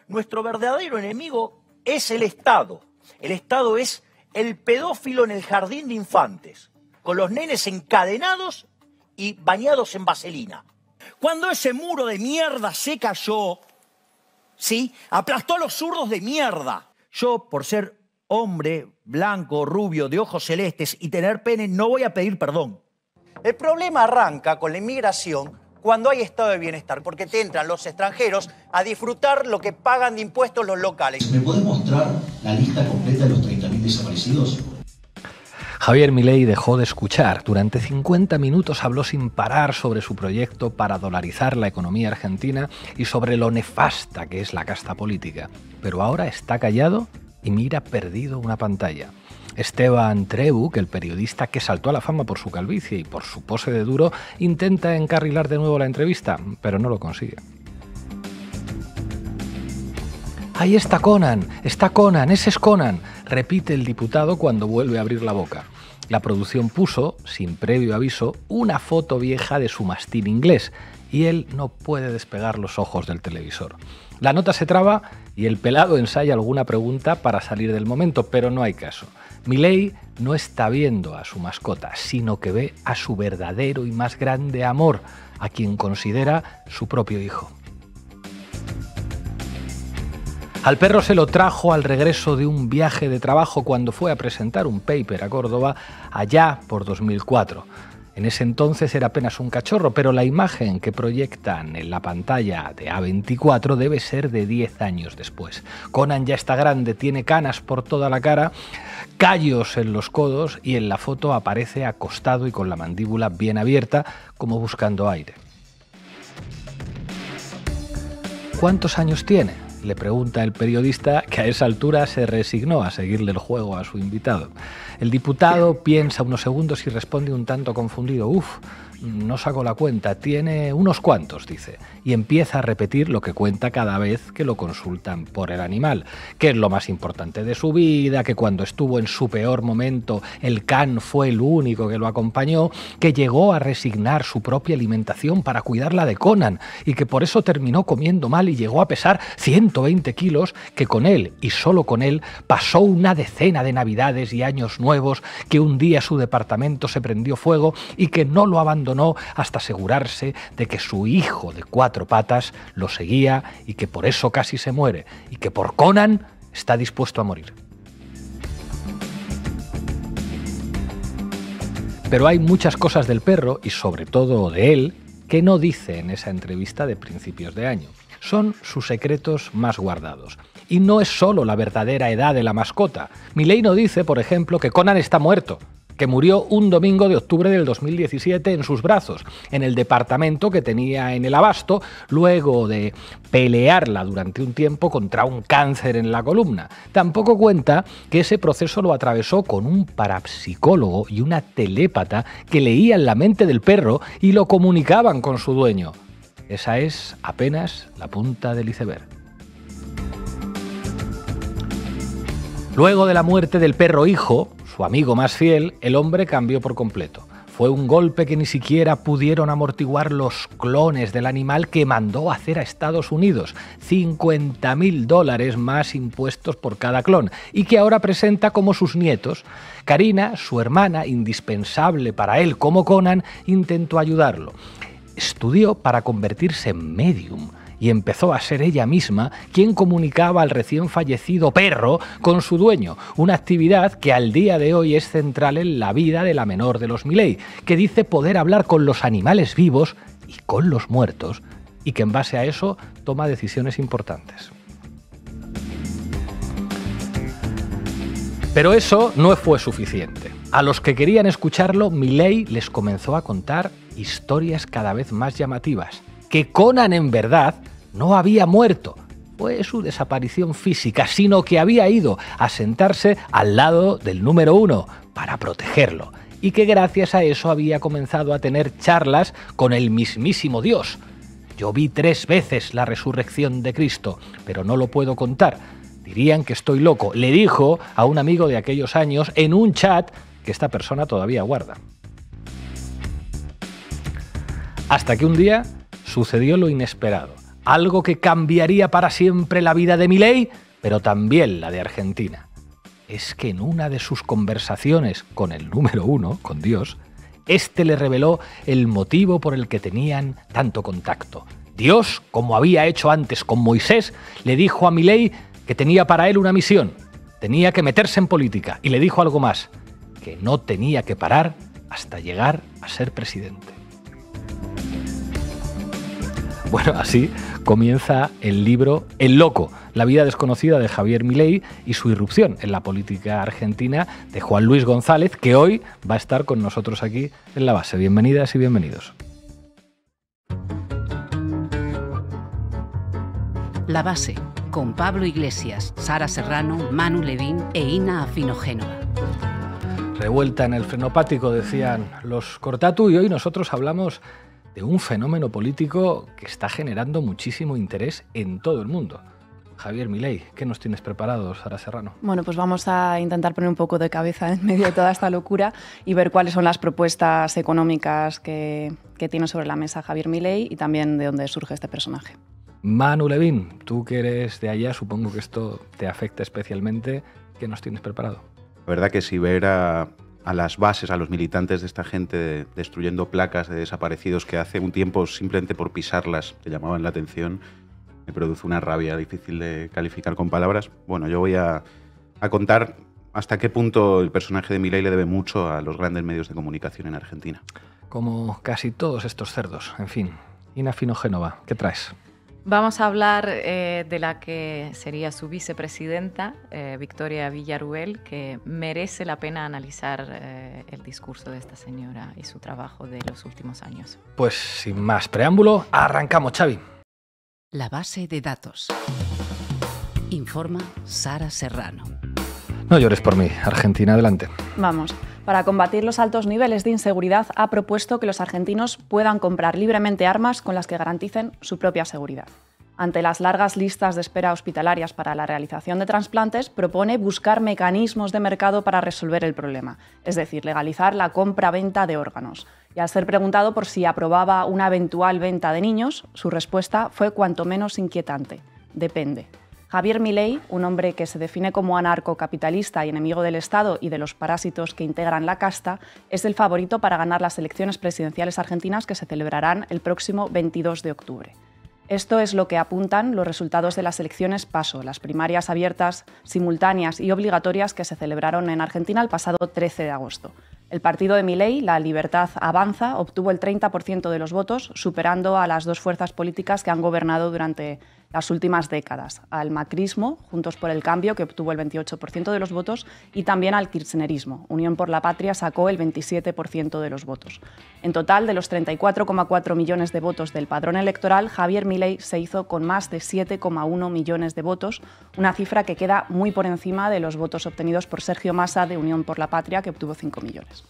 Nuestro verdadero enemigo es el Estado. El Estado es el pedófilo en el jardín de infantes, con los nenes encadenados y bañados en vaselina. Cuando ese muro de mierda se cayó, ¿sí?, aplastó a los zurdos de mierda. Yo, por ser hombre, blanco, rubio, de ojos celestes y tener pene, no voy a pedir perdón. El problema arranca con la inmigración cuando hay estado de bienestar, porque te entran los extranjeros a disfrutar lo que pagan de impuestos los locales. ¿Me podés mostrar la lista completa de los 30.000 desaparecidos? Javier Milei dejó de escuchar. Durante 50 minutos habló sin parar sobre su proyecto para dolarizar la economía argentina y sobre lo nefasta que es la casta política. Pero ahora está callado y mira perdido una pantalla. Esteban Trebuch, el periodista que saltó a la fama por su calvicie y por su pose de duro, intenta encarrilar de nuevo la entrevista, pero no lo consigue. ¡Ahí está Conan! ¡Ese es Conan!, repite el diputado cuando vuelve a abrir la boca. La producción puso, sin previo aviso, una foto vieja de su mastín inglés y él no puede despegar los ojos del televisor. La nota se traba y el pelado ensaya alguna pregunta para salir del momento, pero no hay caso. Milei no está viendo a su mascota, sino que ve a su verdadero y más grande amor, a quien considera su propio hijo. Al perro se lo trajo al regreso de un viaje de trabajo cuando fue a presentar un paper a Córdoba allá por 2004. En ese entonces era apenas un cachorro, pero la imagen que proyectan en la pantalla de A24 debe ser de 10 años después. Conan ya está grande, tiene canas por toda la cara, callos en los codos y en la foto aparece acostado y con la mandíbula bien abierta, como buscando aire. ¿Cuántos años tiene?, le pregunta el periodista, que a esa altura se resignó a seguirle el juego a su invitado. El diputado piensa unos segundos y responde un tanto confundido. No saco la cuenta, tiene unos cuantos, dice, y empieza a repetir lo que cuenta cada vez que lo consultan por el animal, que es lo más importante de su vida, que cuando estuvo en su peor momento el can fue el único que lo acompañó, que llegó a resignar su propia alimentación para cuidarla de Conan y que por eso terminó comiendo mal y llegó a pesar 120 kilos, que con él y solo con él pasó una decena de navidades y años nuevos, que un día su departamento se prendió fuego y que no lo abandonó hasta asegurarse de que su hijo de 4 patas lo seguía y que por eso casi se muere y que por Conan está dispuesto a morir. Pero hay muchas cosas del perro y sobre todo de él que no dice en esa entrevista de principios de año. Son sus secretos más guardados. Y no es solo la verdadera edad de la mascota. Milei no dice, por ejemplo, que Conan está muerto, que murió un domingo de octubre del 2017 en sus brazos, en el departamento que tenía en el Abasto, luego de pelearla durante un tiempo contra un cáncer en la columna. Tampoco cuenta que ese proceso lo atravesó con un parapsicólogo y una telépata que leían la mente del perro y lo comunicaban con su dueño. Esa es apenas la punta del iceberg. Luego de la muerte del perro hijo, su amigo más fiel, el hombre cambió por completo. Fue un golpe que ni siquiera pudieron amortiguar los clones del animal que mandó a hacer a Estados Unidos. $50.000 más impuestos por cada clon y que ahora presenta como sus nietos. Karina, su hermana, indispensable para él como Conan, intentó ayudarlo. Estudió para convertirse en medium y empezó a ser ella misma quien comunicaba al recién fallecido perro con su dueño, una actividad que al día de hoy es central en la vida de la menor de los Milei, que dice poder hablar con los animales vivos y con los muertos, y que en base a eso toma decisiones importantes. Pero eso no fue suficiente. A los que querían escucharlo, Milei les comenzó a contar historias cada vez más llamativas. Que Conan en verdad no había muerto, fue su desaparición física, sino que había ido a sentarse al lado del número 1 para protegerlo, y que gracias a eso había comenzado a tener charlas con el mismísimo Dios. Yo vi 3 veces la resurrección de Cristo, pero no lo puedo contar. Dirían que estoy loco, le dijo a un amigo de aquellos años en un chat que esta persona todavía guarda. Hasta que un día sucedió lo inesperado. algo que cambiaría para siempre la vida de Milei, pero también la de Argentina. Es que en una de sus conversaciones con el número uno, con Dios, este le reveló el motivo por el que tenían tanto contacto. Dios, como había hecho antes con Moisés, le dijo a Milei que tenía para él una misión, tenía que meterse en política, y le dijo algo más, que no tenía que parar hasta llegar a ser presidente. Bueno, así comienza el libro El Loco, la vida desconocida de Javier Milei y su irrupción en la política argentina de Juan Luis González, que hoy va a estar con nosotros aquí en La Base. Bienvenidas y bienvenidos. La Base, con Pablo Iglesias, Sara Serrano, Manu Levín e Ina Afinogénova. Revuelta en el frenopático, decían los Cortatu, y hoy nosotros hablamos de un fenómeno político que está generando muchísimo interés en todo el mundo. Javier Milei, ¿qué nos tienes preparado, Sara Serrano? Bueno, pues vamos a intentar poner un poco de cabeza en medio de toda esta locura y ver cuáles son las propuestas económicas que tiene sobre la mesa Javier Milei y también de dónde surge este personaje. Manu Levín, tú que eres de allá, supongo que esto te afecta especialmente. ¿Qué nos tienes preparado? La verdad que si ver a las bases, a los militantes de esta gente destruyendo placas de desaparecidos que hace un tiempo simplemente por pisarlas te llamaban la atención, me produce una rabia difícil de calificar con palabras. Bueno, yo voy a contar hasta qué punto el personaje de Milei le debe mucho a los grandes medios de comunicación en Argentina. Como casi todos estos cerdos, en fin. Ina Afinogénova, ¿qué traes? Vamos a hablar de la que sería su vicepresidenta, Victoria Villarruel, que merece la pena analizar el discurso de esta señora y su trabajo de los últimos años. Pues sin más preámbulo, arrancamos, Xavi. La Base de datos. Informa Sara Serrano. No llores por mí, Argentina, adelante. Vamos. Para combatir los altos niveles de inseguridad, ha propuesto que los argentinos puedan comprar libremente armas con las que garanticen su propia seguridad. Ante las largas listas de espera hospitalarias para la realización de trasplantes, propone buscar mecanismos de mercado para resolver el problema, es decir, legalizar la compra-venta de órganos. Y al ser preguntado por si aprobaba una eventual venta de niños, su respuesta fue cuanto menos inquietante: depende. Javier Milei, un hombre que se define como anarcocapitalista y enemigo del Estado y de los parásitos que integran la casta, es el favorito para ganar las elecciones presidenciales argentinas que se celebrarán el próximo 22 de octubre. Esto es lo que apuntan los resultados de las elecciones PASO, las primarias abiertas, simultáneas y obligatorias que se celebraron en Argentina el pasado 13 de agosto. El partido de Milei, La Libertad Avanza, obtuvo el 30% de los votos, superando a las dos fuerzas políticas que han gobernado durante las últimas décadas, al macrismo, Juntos por el Cambio, que obtuvo el 28% de los votos, y también al kirchnerismo. Unión por la Patria sacó el 27% de los votos. En total, de los 34,4 millones de votos del padrón electoral, Javier Milei se hizo con más de 7,1 millones de votos, una cifra que queda muy por encima de los votos obtenidos por Sergio Massa de Unión por la Patria, que obtuvo 5 millones.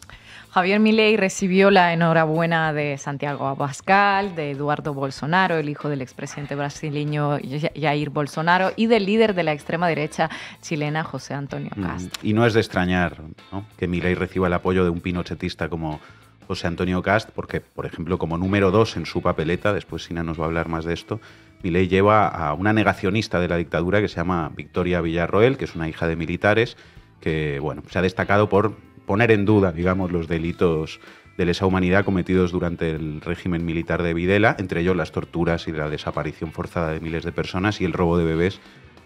Javier Milei recibió la enhorabuena de Santiago Abascal, de Eduardo Bolsonaro, el hijo del expresidente brasileño Jair Bolsonaro, y del líder de la extrema derecha chilena, José Antonio Kast. Y no es de extrañar, ¿no?, que Milei reciba el apoyo de un pinochetista como José Antonio Kast, porque, por ejemplo, como número 2 en su papeleta, después Sina nos va a hablar más de esto, Milei lleva a una negacionista de la dictadura que se llama Victoria Villarroel, que es una hija de militares, que bueno, se ha destacado por poner en duda, digamos, los delitos de lesa humanidad cometidos durante el régimen militar de Videla, entre ellos las torturas y la desaparición forzada de miles de personas y el robo de bebés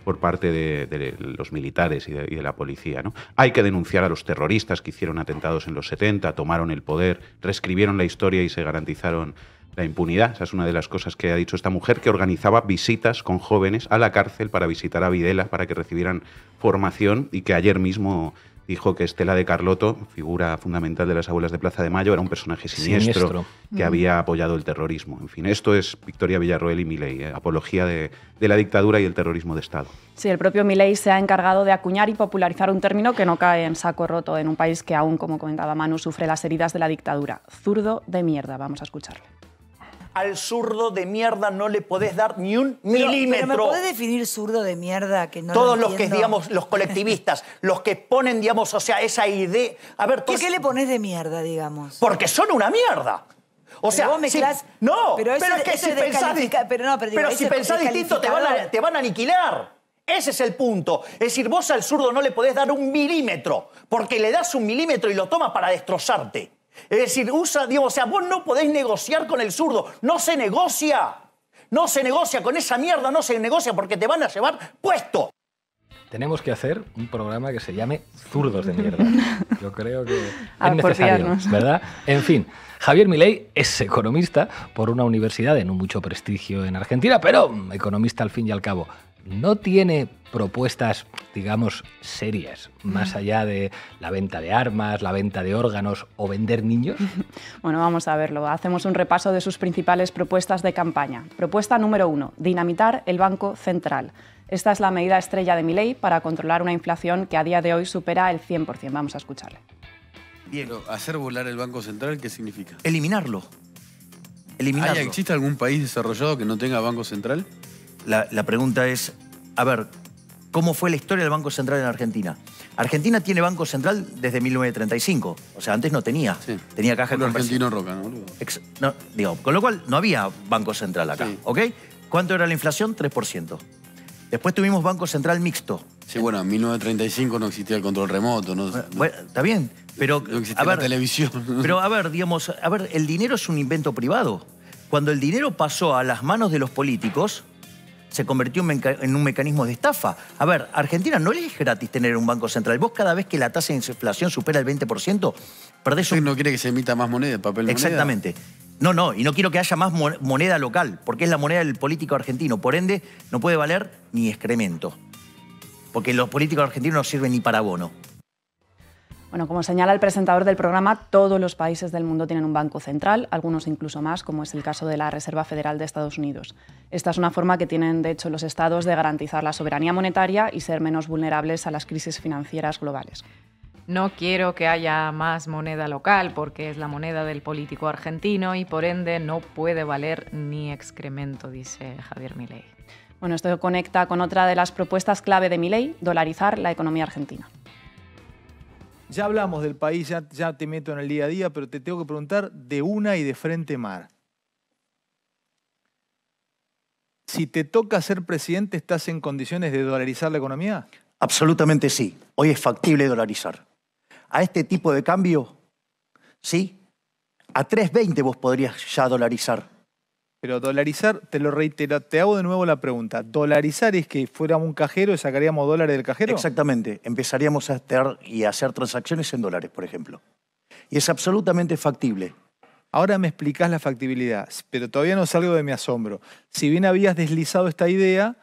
por parte de los militares y de la policía, ¿no? Hay que denunciar a los terroristas que hicieron atentados en los 70, tomaron el poder, reescribieron la historia y se garantizaron la impunidad. Esa es una de las cosas que ha dicho esta mujer, que organizaba visitas con jóvenes a la cárcel para visitar a Videla, para que recibieran formación, y que ayer mismo dijo que Estela de Carlotto, figura fundamental de las abuelas de Plaza de Mayo, era un personaje siniestro. Que había apoyado el terrorismo. En fin, esto es Victoria Villarroel y Milei, apología de la dictadura y el terrorismo de Estado. Sí, el propio Milei se ha encargado de acuñar y popularizar un término que no cae en saco roto en un país que aún, como comentaba Manu, sufre las heridas de la dictadura. Zurdo de mierda. Vamos a escucharlo. Al zurdo de mierda no le podés dar ni un milímetro. Pero ¿me podés definir zurdo de mierda? Que no Todos lo los que, entiendo. digamos, los colectivistas, los que ponen, digamos, o sea, esa idea... A ver, ¿Por qué le pones de mierda, digamos? Porque son una mierda. O sea, vos mezclás- no, pero eso- es que eso si es pensás, pero no, pero digo, si eso es pensás distinto te van a aniquilar. Ese es el punto. Es decir, vos al zurdo no le podés dar 1 milímetro, porque le das 1 milímetro y lo toma para destrozarte. Es decir, vos no podés negociar con el zurdo. No se negocia. No se negocia con esa mierda, no se negocia porque te van a llevar puesto. Tenemos que hacer un programa que se llame Zurdos de Mierda. Yo creo que es necesario, ¿verdad? En fin, Javier Milei es economista por una universidad de no mucho prestigio en Argentina, pero economista al fin y al cabo. No tiene propuestas, digamos, serias, más allá de la venta de armas, la venta de órganos o vender niños. Bueno, vamos a verlo. Hacemos un repaso de sus principales propuestas de campaña. Propuesta número 1, dinamitar el Banco Central. Esta es la medida estrella de Milei para controlar una inflación que a día de hoy supera el 100%. Vamos a escucharle. Bien. Pero hacer volar el Banco Central, ¿qué significa? Eliminarlo. ¿Existe algún país desarrollado que no tenga Banco Central? La pregunta es, a ver, ¿cómo fue la historia del Banco Central en Argentina? Argentina tiene Banco Central desde 1935. O sea, antes no tenía. Sí. Tenía caja de argentino roca, ¿no? Con lo cual no había Banco Central acá, sí. ¿Ok? ¿Cuánto era la inflación? 3%. Después tuvimos Banco Central mixto. Sí, bueno, en 1935 no existía el control remoto. Bueno, está bien, pero... No existía la televisión. Pero a ver, el dinero es un invento privado. Cuando el dinero pasó a las manos de los políticos, se convirtió en un mecanismo de estafa. A ver, Argentina no le es gratis tener un Banco Central. Vos cada vez que la tasa de inflación supera el 20%, perdés un... ¿Usted no quiere que se emita más moneda, papel moneda? Exactamente. No, y no quiero que haya más moneda local, porque es la moneda del político argentino. Por ende, no puede valer ni excremento, porque los políticos argentinos no sirven ni para abono. Bueno, como señala el presentador del programa, todos los países del mundo tienen un banco central, algunos incluso más, como es el caso de la Reserva Federal de Estados Unidos. Esta es una forma que tienen, de hecho, los estados de garantizar la soberanía monetaria y ser menos vulnerables a las crisis financieras globales. No quiero que haya más moneda local porque es la moneda del político argentino y por ende no puede valer ni excremento, dice Javier Milei. Bueno, esto conecta con otra de las propuestas clave de Milei, dolarizar la economía argentina. Ya hablamos del país, ya te meto en el día a día, pero te tengo que preguntar de una y de frente mar. Si te toca ser presidente, ¿estás en condiciones de dolarizar la economía? Absolutamente sí. Hoy es factible dolarizar. A este tipo de cambio, ¿sí? A 3.20 vos podrías ya dolarizar. Pero dolarizar, te lo reitero, te hago de nuevo la pregunta. ¿Dolarizar es que fuéramos un cajero y sacaríamos dólares del cajero? Exactamente. Empezaríamos a hacer transacciones en dólares, por ejemplo. Y es absolutamente factible. Ahora me explicás la factibilidad, pero todavía no salgo de mi asombro. Si bien habías deslizado esta idea,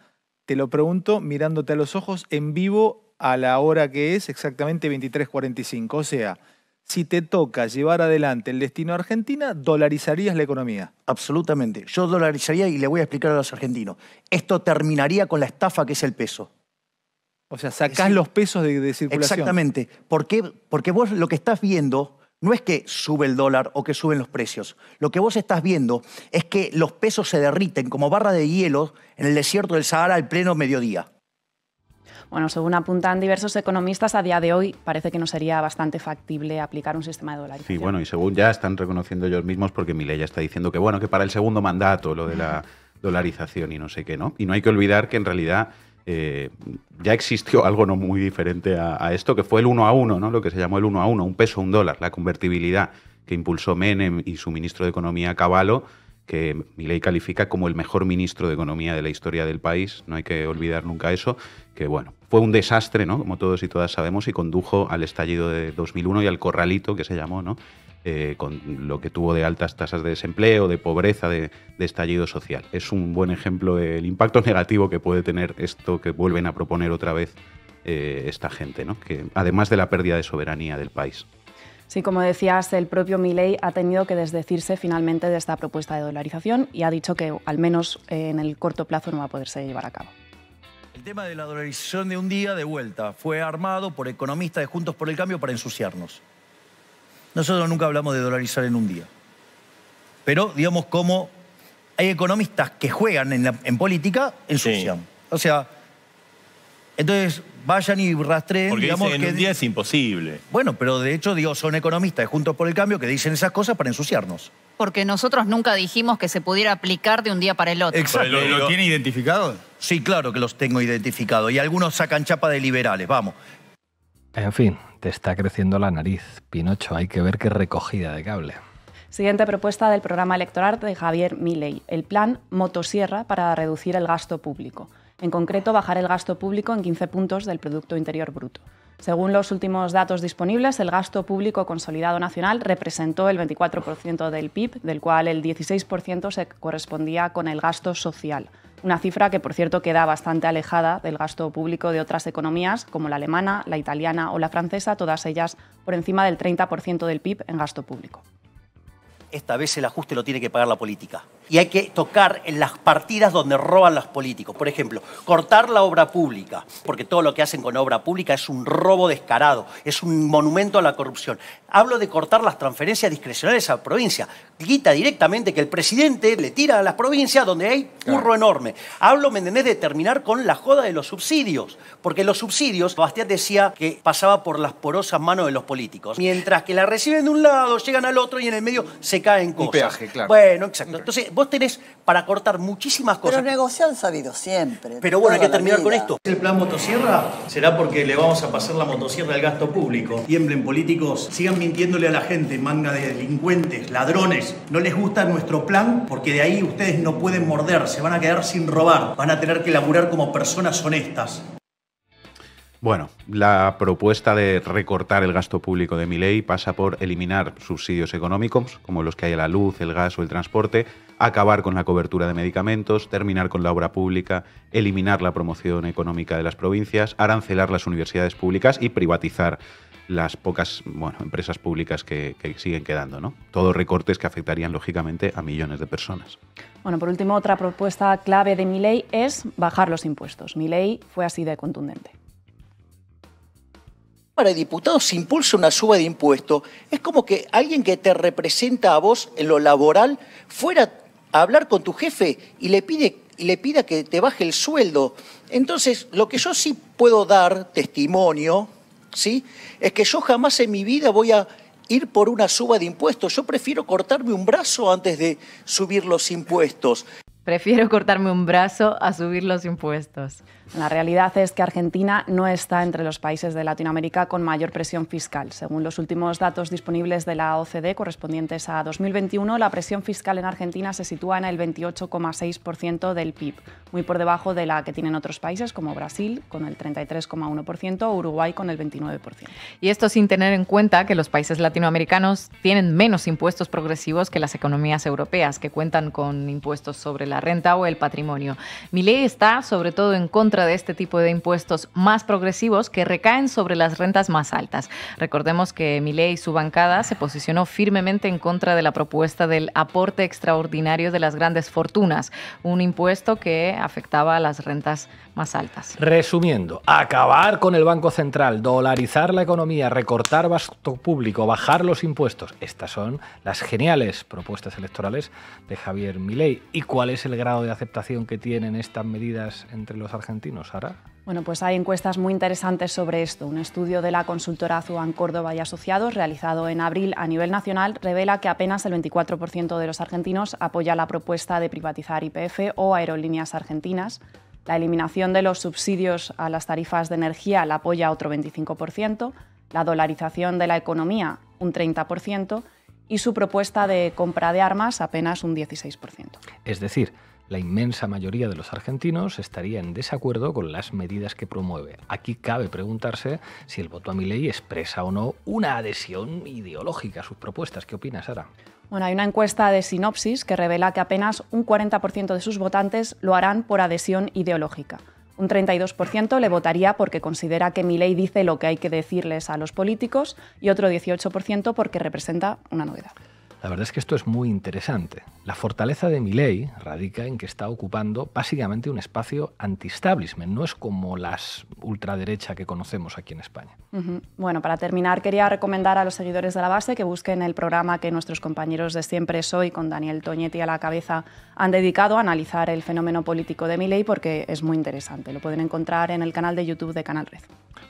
te lo pregunto mirándote a los ojos en vivo a la hora que es exactamente 23:45. O sea, si te toca llevar adelante el destino a Argentina, ¿dolarizarías la economía? Absolutamente. Yo dolarizaría y le voy a explicar a los argentinos. Esto terminaría con la estafa que es el peso. O sea, sacás los pesos de circulación. Exactamente. ¿Por qué? Porque vos lo que estás viendo no es que sube el dólar o que suben los precios. Lo que vos estás viendo es que los pesos se derriten como barra de hielo en el desierto del Sahara al pleno mediodía. Bueno, según apuntan diversos economistas, a día de hoy parece que no sería bastante factible aplicar un sistema de dolarización. Sí, bueno, y según ya están reconociendo ellos mismos, porque Milei ya está diciendo que, bueno, que para el segundo mandato lo de la dolarización y no sé qué, ¿no? Y no hay que olvidar que en realidad ya existió algo no muy diferente a esto, que fue el 1 a 1, ¿no? Lo que se llamó el 1 a 1, un peso, un dólar, la convertibilidad que impulsó Menem y su ministro de Economía, Cavallo, que Milei califica como el mejor ministro de Economía de la historia del país. No hay que olvidar nunca eso, que bueno, fue un desastre, ¿no? Como todos y todas sabemos, y condujo al estallido de 2001 y al corralito, que se llamó, ¿no? Con lo que tuvo de altas tasas de desempleo, de pobreza, de estallido social. Es un buen ejemplo del impacto negativo que puede tener esto que vuelven a proponer otra vez esta gente, ¿no? Que además de la pérdida de soberanía del país. Sí, como decías, el propio Milei ha tenido que desdecirse finalmente de esta propuesta de dolarización y ha dicho que al menos en el corto plazo no va a poderse llevar a cabo. El tema de la dolarización de un día, de vuelta, fue armado por economistas de Juntos por el Cambio para ensuciarnos. Nosotros nunca hablamos de dolarizar en un día. Pero, digamos, como hay economistas que juegan en política, ensucian. Sí. O sea, Entonces, vayan y rastreen. Porque digamos dicen que en un día es imposible. Bueno, pero de hecho, digo, son economistas de Juntos por el Cambio que dicen esas cosas para ensuciarnos. Porque nosotros nunca dijimos que se pudiera aplicar de un día para el otro. Exacto. ¿Lo tiene identificado? Sí, claro que los tengo identificados. Y algunos sacan chapa de liberales, vamos. En fin, te está creciendo la nariz, Pinocho. Hay que ver qué recogida de cable. Siguiente propuesta del programa electoral de Javier Milei, el plan Motosierra para reducir el gasto público. En concreto, bajar el gasto público en 15 puntos del Producto Interior Bruto. Según los últimos datos disponibles, el gasto público consolidado nacional representó el 24% del PIB, del cual el 16% se correspondía con el gasto social. Una cifra que, por cierto, queda bastante alejada del gasto público de otras economías, como la alemana, la italiana o la francesa, todas ellas por encima del 30% del PIB en gasto público. Esta vez el ajuste lo tiene que pagar la política. Y hay que tocar en las partidas donde roban los políticos. Por ejemplo, cortar la obra pública, porque todo lo que hacen con obra pública es un robo descarado, es un monumento a la corrupción. Hablo de cortar las transferencias discrecionales a la provincia. Quita directamente que el presidente le tira a las provincias donde hay curro enorme. Hablo, ¿me entendés?, de terminar con la joda de los subsidios. Porque los subsidios, Bastián decía que pasaba por las porosas manos de los políticos. Mientras que la reciben de un lado, llegan al otro y en el medio se caen cosas. Un peaje, claro. Bueno, exacto. Entonces, vos tenés para cortar muchísimas cosas. Pero negociar sabido siempre. Pero bueno, hay que terminar con vida. esto. ¿El plan motosierra? Será porque le vamos a pasar la motosierra al gasto público. Tiemblen, políticos, sigan mintiéndole a la gente, manga de delincuentes, ladrones. No les gusta nuestro plan porque de ahí ustedes no pueden morder, se van a quedar sin robar, van a tener que laburar como personas honestas. Bueno, la propuesta de recortar el gasto público de Milei pasa por eliminar subsidios económicos, como los que hay a la luz, el gas o el transporte, acabar con la cobertura de medicamentos, terminar con la obra pública, eliminar la promoción económica de las provincias, arancelar las universidades públicas y privatizar las pocas empresas públicas que siguen quedando, ¿no? Todos recortes que afectarían, lógicamente, a millones de personas. Bueno, por último, otra propuesta clave de Milei es bajar los impuestos. Milei fue así de contundente. Para diputados se impulsa una suba de impuestos. Es como que alguien que te representa a vos en lo laboral fuera a hablar con tu jefe y le pida que te baje el sueldo. Entonces, lo que yo sí puedo dar testimonio, ¿sí?, es que yo jamás en mi vida voy a ir por una suba de impuestos. Yo prefiero cortarme un brazo antes de subir los impuestos. Prefiero cortarme un brazo a subir los impuestos. La realidad es que Argentina no está entre los países de Latinoamérica con mayor presión fiscal. Según los últimos datos disponibles de la OCDE correspondientes a 2021, la presión fiscal en Argentina se sitúa en el 28,6% del PIB, muy por debajo de la que tienen otros países como Brasil, con el 33,1%, o Uruguay, con el 29%. Y esto sin tener en cuenta que los países latinoamericanos tienen menos impuestos progresivos que las economías europeas, que cuentan con impuestos sobre la renta o el patrimonio. Milei está, sobre todo, en contra de este tipo de impuestos más progresivos que recaen sobre las rentas más altas. Recordemos que Milei y su bancada se posicionó firmemente en contra de la propuesta del aporte extraordinario de las grandes fortunas, un impuesto que afectaba a las rentas más altas. Resumiendo, acabar con el Banco Central, dolarizar la economía, recortar gasto público, bajar los impuestos. Estas son las geniales propuestas electorales de Javier Milei. ¿Y cuál es el grado de aceptación que tienen estas medidas entre los argentinos, Sara? Bueno, pues hay encuestas muy interesantes sobre esto. Un estudio de la consultora Zuan Córdoba y Asociados, realizado en abril a nivel nacional, revela que apenas el 24% de los argentinos apoya la propuesta de privatizar YPF o Aerolíneas Argentinas. La eliminación de los subsidios a las tarifas de energía la apoya otro 25%, la dolarización de la economía un 30% y su propuesta de compra de armas apenas un 16%. Es decir, la inmensa mayoría de los argentinos estaría en desacuerdo con las medidas que promueve. Aquí cabe preguntarse si el voto a Milei expresa o no una adhesión ideológica a sus propuestas. ¿Qué opinas, Sara? Bueno, hay una encuesta de Sinopsis que revela que apenas un 40% de sus votantes lo harán por adhesión ideológica. Un 32% le votaría porque considera que Milei dice lo que hay que decirles a los políticos y otro 18% porque representa una novedad. La verdad es que esto es muy interesante. La fortaleza de Milei radica en que está ocupando básicamente un espacio anti-establishment, no es como las ultraderecha que conocemos aquí en España. Bueno, para terminar, quería recomendar a los seguidores de La Base que busquen el programa que nuestros compañeros de Siempre Soy, con Daniel Toñetti a la cabeza, han dedicado a analizar el fenómeno político de Milei, porque es muy interesante. Lo pueden encontrar en el canal de YouTube de Canal Red.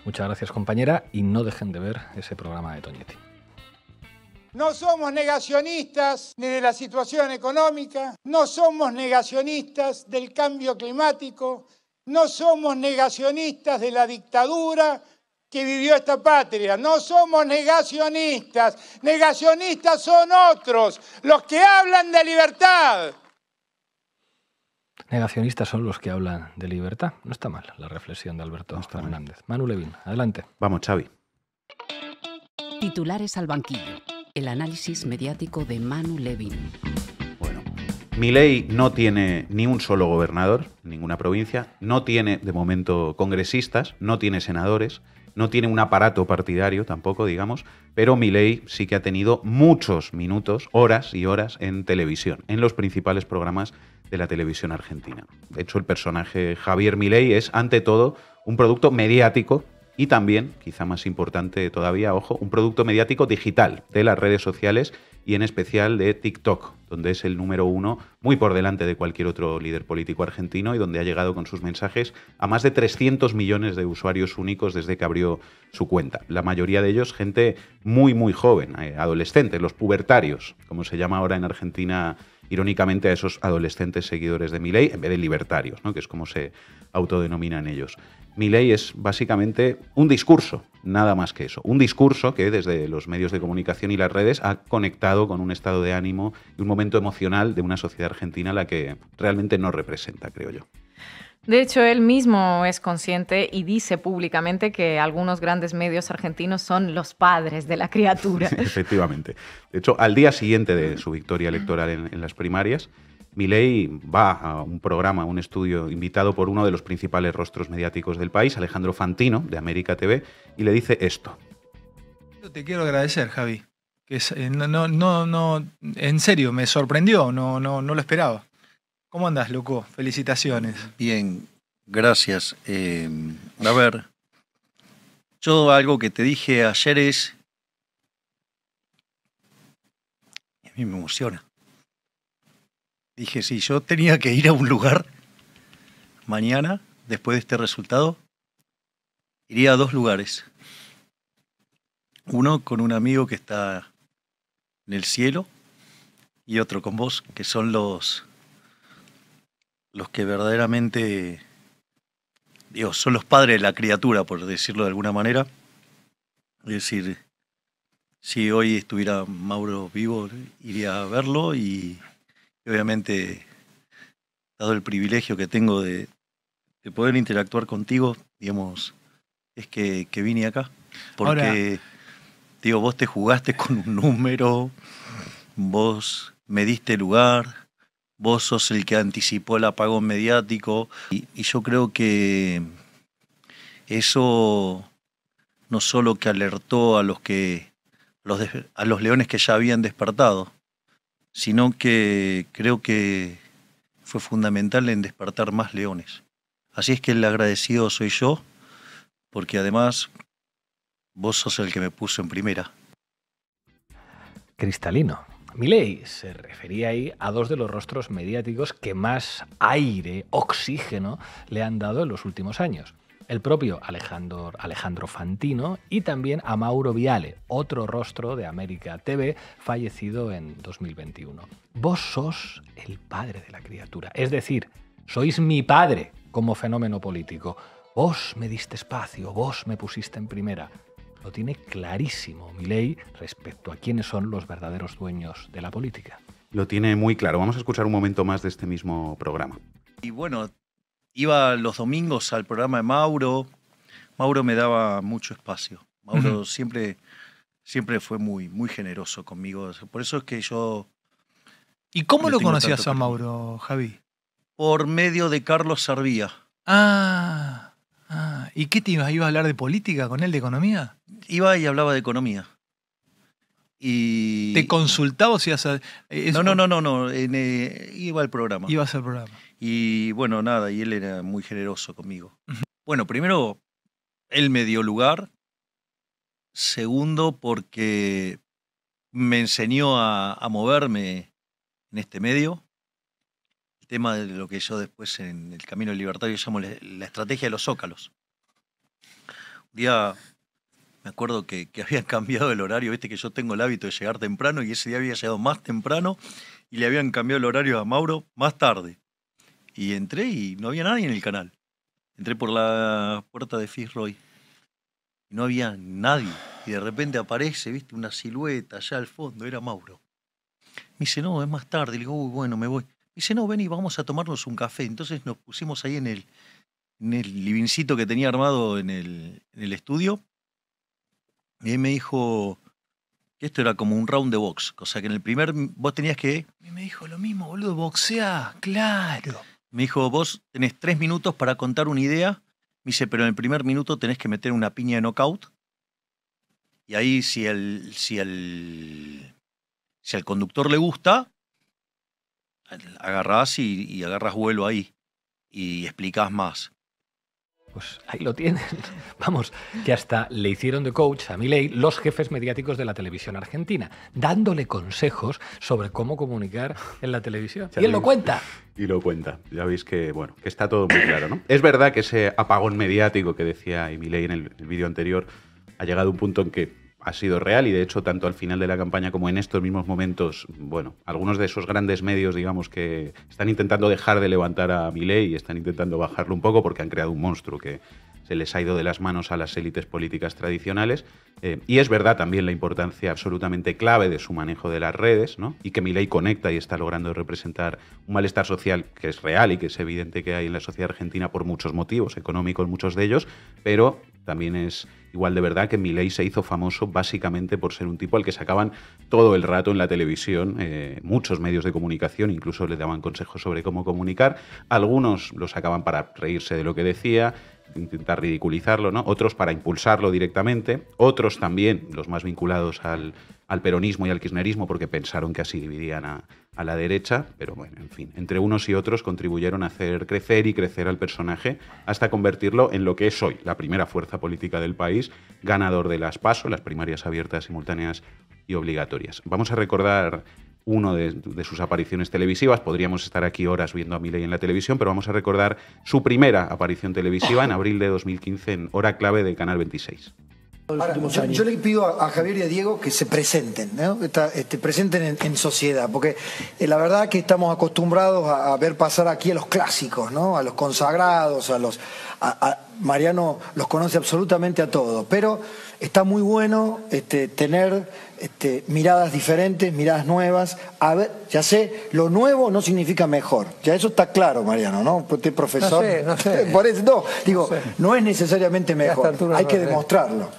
Muchas gracias, compañera, y no dejen de ver ese programa de Toñetti. No somos negacionistas ni de la situación económica, no somos negacionistas del cambio climático, no somos negacionistas de la dictadura que vivió esta patria, no somos negacionistas, negacionistas son otros, los que hablan de libertad. Negacionistas son los que hablan de libertad. No está mal la reflexión de Alberto Fernández. Manu Levín, adelante. Vamos, Xavi. Titulares al banquillo. El análisis mediático de Manu Levín. Bueno, Milei no tiene ni un solo gobernador en ninguna provincia, no tiene de momento congresistas, no tiene senadores, no tiene un aparato partidario tampoco, digamos, pero Milei sí que ha tenido muchos minutos, horas y horas en televisión, en los principales programas de la televisión argentina. De hecho, el personaje Javier Milei es, ante todo, un producto mediático y también, quizá más importante todavía, ojo, un producto mediático digital de las redes sociales y en especial de TikTok, donde es el número 1, muy por delante de cualquier otro líder político argentino y donde ha llegado con sus mensajes a más de 300 millones de usuarios únicos desde que abrió su cuenta. La mayoría de ellos gente muy, muy joven, adolescentes, los pubertarios, como se llama ahora en Argentina irónicamente a esos adolescentes seguidores de Milei, en vez de libertarios, ¿no? Que es como se autodenominan ellos. Milei es básicamente un discurso, nada más que eso. Un discurso que desde los medios de comunicación y las redes ha conectado con un estado de ánimo y un momento emocional de una sociedad argentina a la que realmente no representa, creo yo. De hecho, él mismo es consciente y dice públicamente que algunos grandes medios argentinos son los padres de la criatura. Efectivamente. De hecho, al día siguiente de su victoria electoral en las primarias, Milei va a un programa, un estudio invitado por uno de los principales rostros mediáticos del país, Alejandro Fantino, de América TV, y le dice esto. Te quiero agradecer, Javi. Que en serio, me sorprendió, no lo esperaba. ¿Cómo andás, loco? Felicitaciones. Bien, gracias. A ver, yo algo que te dije ayer es... A mí me emociona. Dije, si yo tenía que ir a un lugar mañana, después de este resultado, iría a 2 lugares. Uno con un amigo que está en el cielo y otro con vos, que son los que verdaderamente, digo, son los padres de la criatura, por decirlo de alguna manera. Es decir, si hoy estuviera Mauro vivo, iría a verlo y obviamente, dado el privilegio que tengo de poder interactuar contigo, digamos, es que vine acá. Porque, ahora, digo, vos te jugaste con un número, vos me diste lugar, vos sos el que anticipó el apagón mediático y yo creo que eso no solo que alertó a los leones que ya habían despertado, sino que creo que fue fundamental en despertar más leones. Así es que el agradecido soy yo, porque además vos sos el que me puso en primera. Cristalino. Milei se refería ahí a 2 de los rostros mediáticos que más aire, oxígeno le han dado en los últimos años. El propio Alejandro Fantino y también a Mauro Viale, otro rostro de América TV, fallecido en 2021. Vos sos el padre de la criatura, es decir, sois mi padre como fenómeno político. Vos me diste espacio, vos me pusiste en primera. Lo tiene clarísimo Milei respecto a quiénes son los verdaderos dueños de la política. Lo tiene muy claro. Vamos a escuchar un momento más de este mismo programa. Y bueno, iba los domingos al programa de Mauro. Mauro me daba mucho espacio. Mauro siempre fue muy, muy generoso conmigo. Por eso es que yo... ¿Y cómo lo conocías a Mauro, Javi? Por medio de Carlos Sarvía. ¿Y qué te ibas a hablar de política con él, de economía? Iba y hablaba de economía. Y ¿Te consultaba o si ibas a...? No. Iba al programa. Ibas al programa. Y bueno, nada, y él era muy generoso conmigo. Bueno, primero, él me dio lugar. Segundo, porque me enseñó a moverme en este medio. El tema de lo que yo después en el Camino Libertario llamo la estrategia de los zócalos. Un día me acuerdo que habían cambiado el horario, viste que yo tengo el hábito de llegar temprano y ese día había llegado más temprano y le habían cambiado el horario a Mauro más tarde. Y entré y no había nadie en el canal. Entré por la puerta de Fitzroy y no había nadie. Y de repente aparece, viste, una silueta allá al fondo, era Mauro. Me dice, no, es más tarde. Le digo, uy, bueno, me voy. Me dice, no, ven y vamos a tomarnos un café. Entonces nos pusimos ahí en el livincito que tenía armado en el estudio. Y él me dijo que esto era como un round de box. O sea, que en el primer vos tenías que... Y me dijo lo mismo, boludo, boxea, claro. Me dijo, vos tenés 3 minutos para contar una idea. Me dice, pero en el primer minuto tenés que meter una piña de knockout. Y ahí si al conductor le gusta, agarrás y agarras vuelo ahí. Y explicás más. Pues ahí lo tienen. Vamos, que hasta le hicieron de coach a Milei los jefes mediáticos de la televisión argentina, dándole consejos sobre cómo comunicar en la televisión. Y él lo cuenta. Y lo cuenta. Ya veis que, bueno, que está todo muy claro, ¿no? Es verdad que ese apagón mediático que decía Milei en el vídeo anterior ha llegado a un punto en que ha sido real y, de hecho, tanto al final de la campaña como en estos mismos momentos, bueno, algunos de esos grandes medios, digamos, que están intentando dejar de levantar a Milei y están intentando bajarlo un poco porque han creado un monstruo que se les ha ido de las manos a las élites políticas tradicionales. Y es verdad también la importancia absolutamente clave de su manejo de las redes, ¿no? Y que Milei conecta y está logrando representar un malestar social que es real y que es evidente que hay en la sociedad argentina por muchos motivos, económicos muchos de ellos, pero también es igual de verdad que Milei se hizo famoso básicamente por ser un tipo al que sacaban todo el rato en la televisión, muchos medios de comunicación, incluso le daban consejos sobre cómo comunicar. Algunos lo sacaban para reírse de lo que decía, intentar ridiculizarlo, ¿no? Otros para impulsarlo directamente, otros también, los más vinculados al peronismo y al kirchnerismo, porque pensaron que así dividían a la derecha, pero bueno, en fin, entre unos y otros contribuyeron a hacer crecer y crecer al personaje hasta convertirlo en lo que es hoy, la primera fuerza política del país, ganador de las PASO, las primarias abiertas, simultáneas y obligatorias. Vamos a recordar uno de sus apariciones televisivas. Podríamos estar aquí horas viendo a Milei en la televisión, pero vamos a recordar su primera aparición televisiva en abril de 2015 en Hora Clave de Canal 26. Ahora, yo le pido a Javier y a Diego que se presenten, ¿no? Presenten en sociedad, porque la verdad que estamos acostumbrados a ver pasar aquí a los clásicos, ¿no? A los consagrados, Mariano los conoce absolutamente a todos, pero está muy bueno tener miradas diferentes, miradas nuevas. A ver, ya sé, lo nuevo no significa mejor. Ya eso está claro, Mariano, ¿no? Usted profesor. No sé. Por eso, no es necesariamente mejor. Hay que demostrarlo,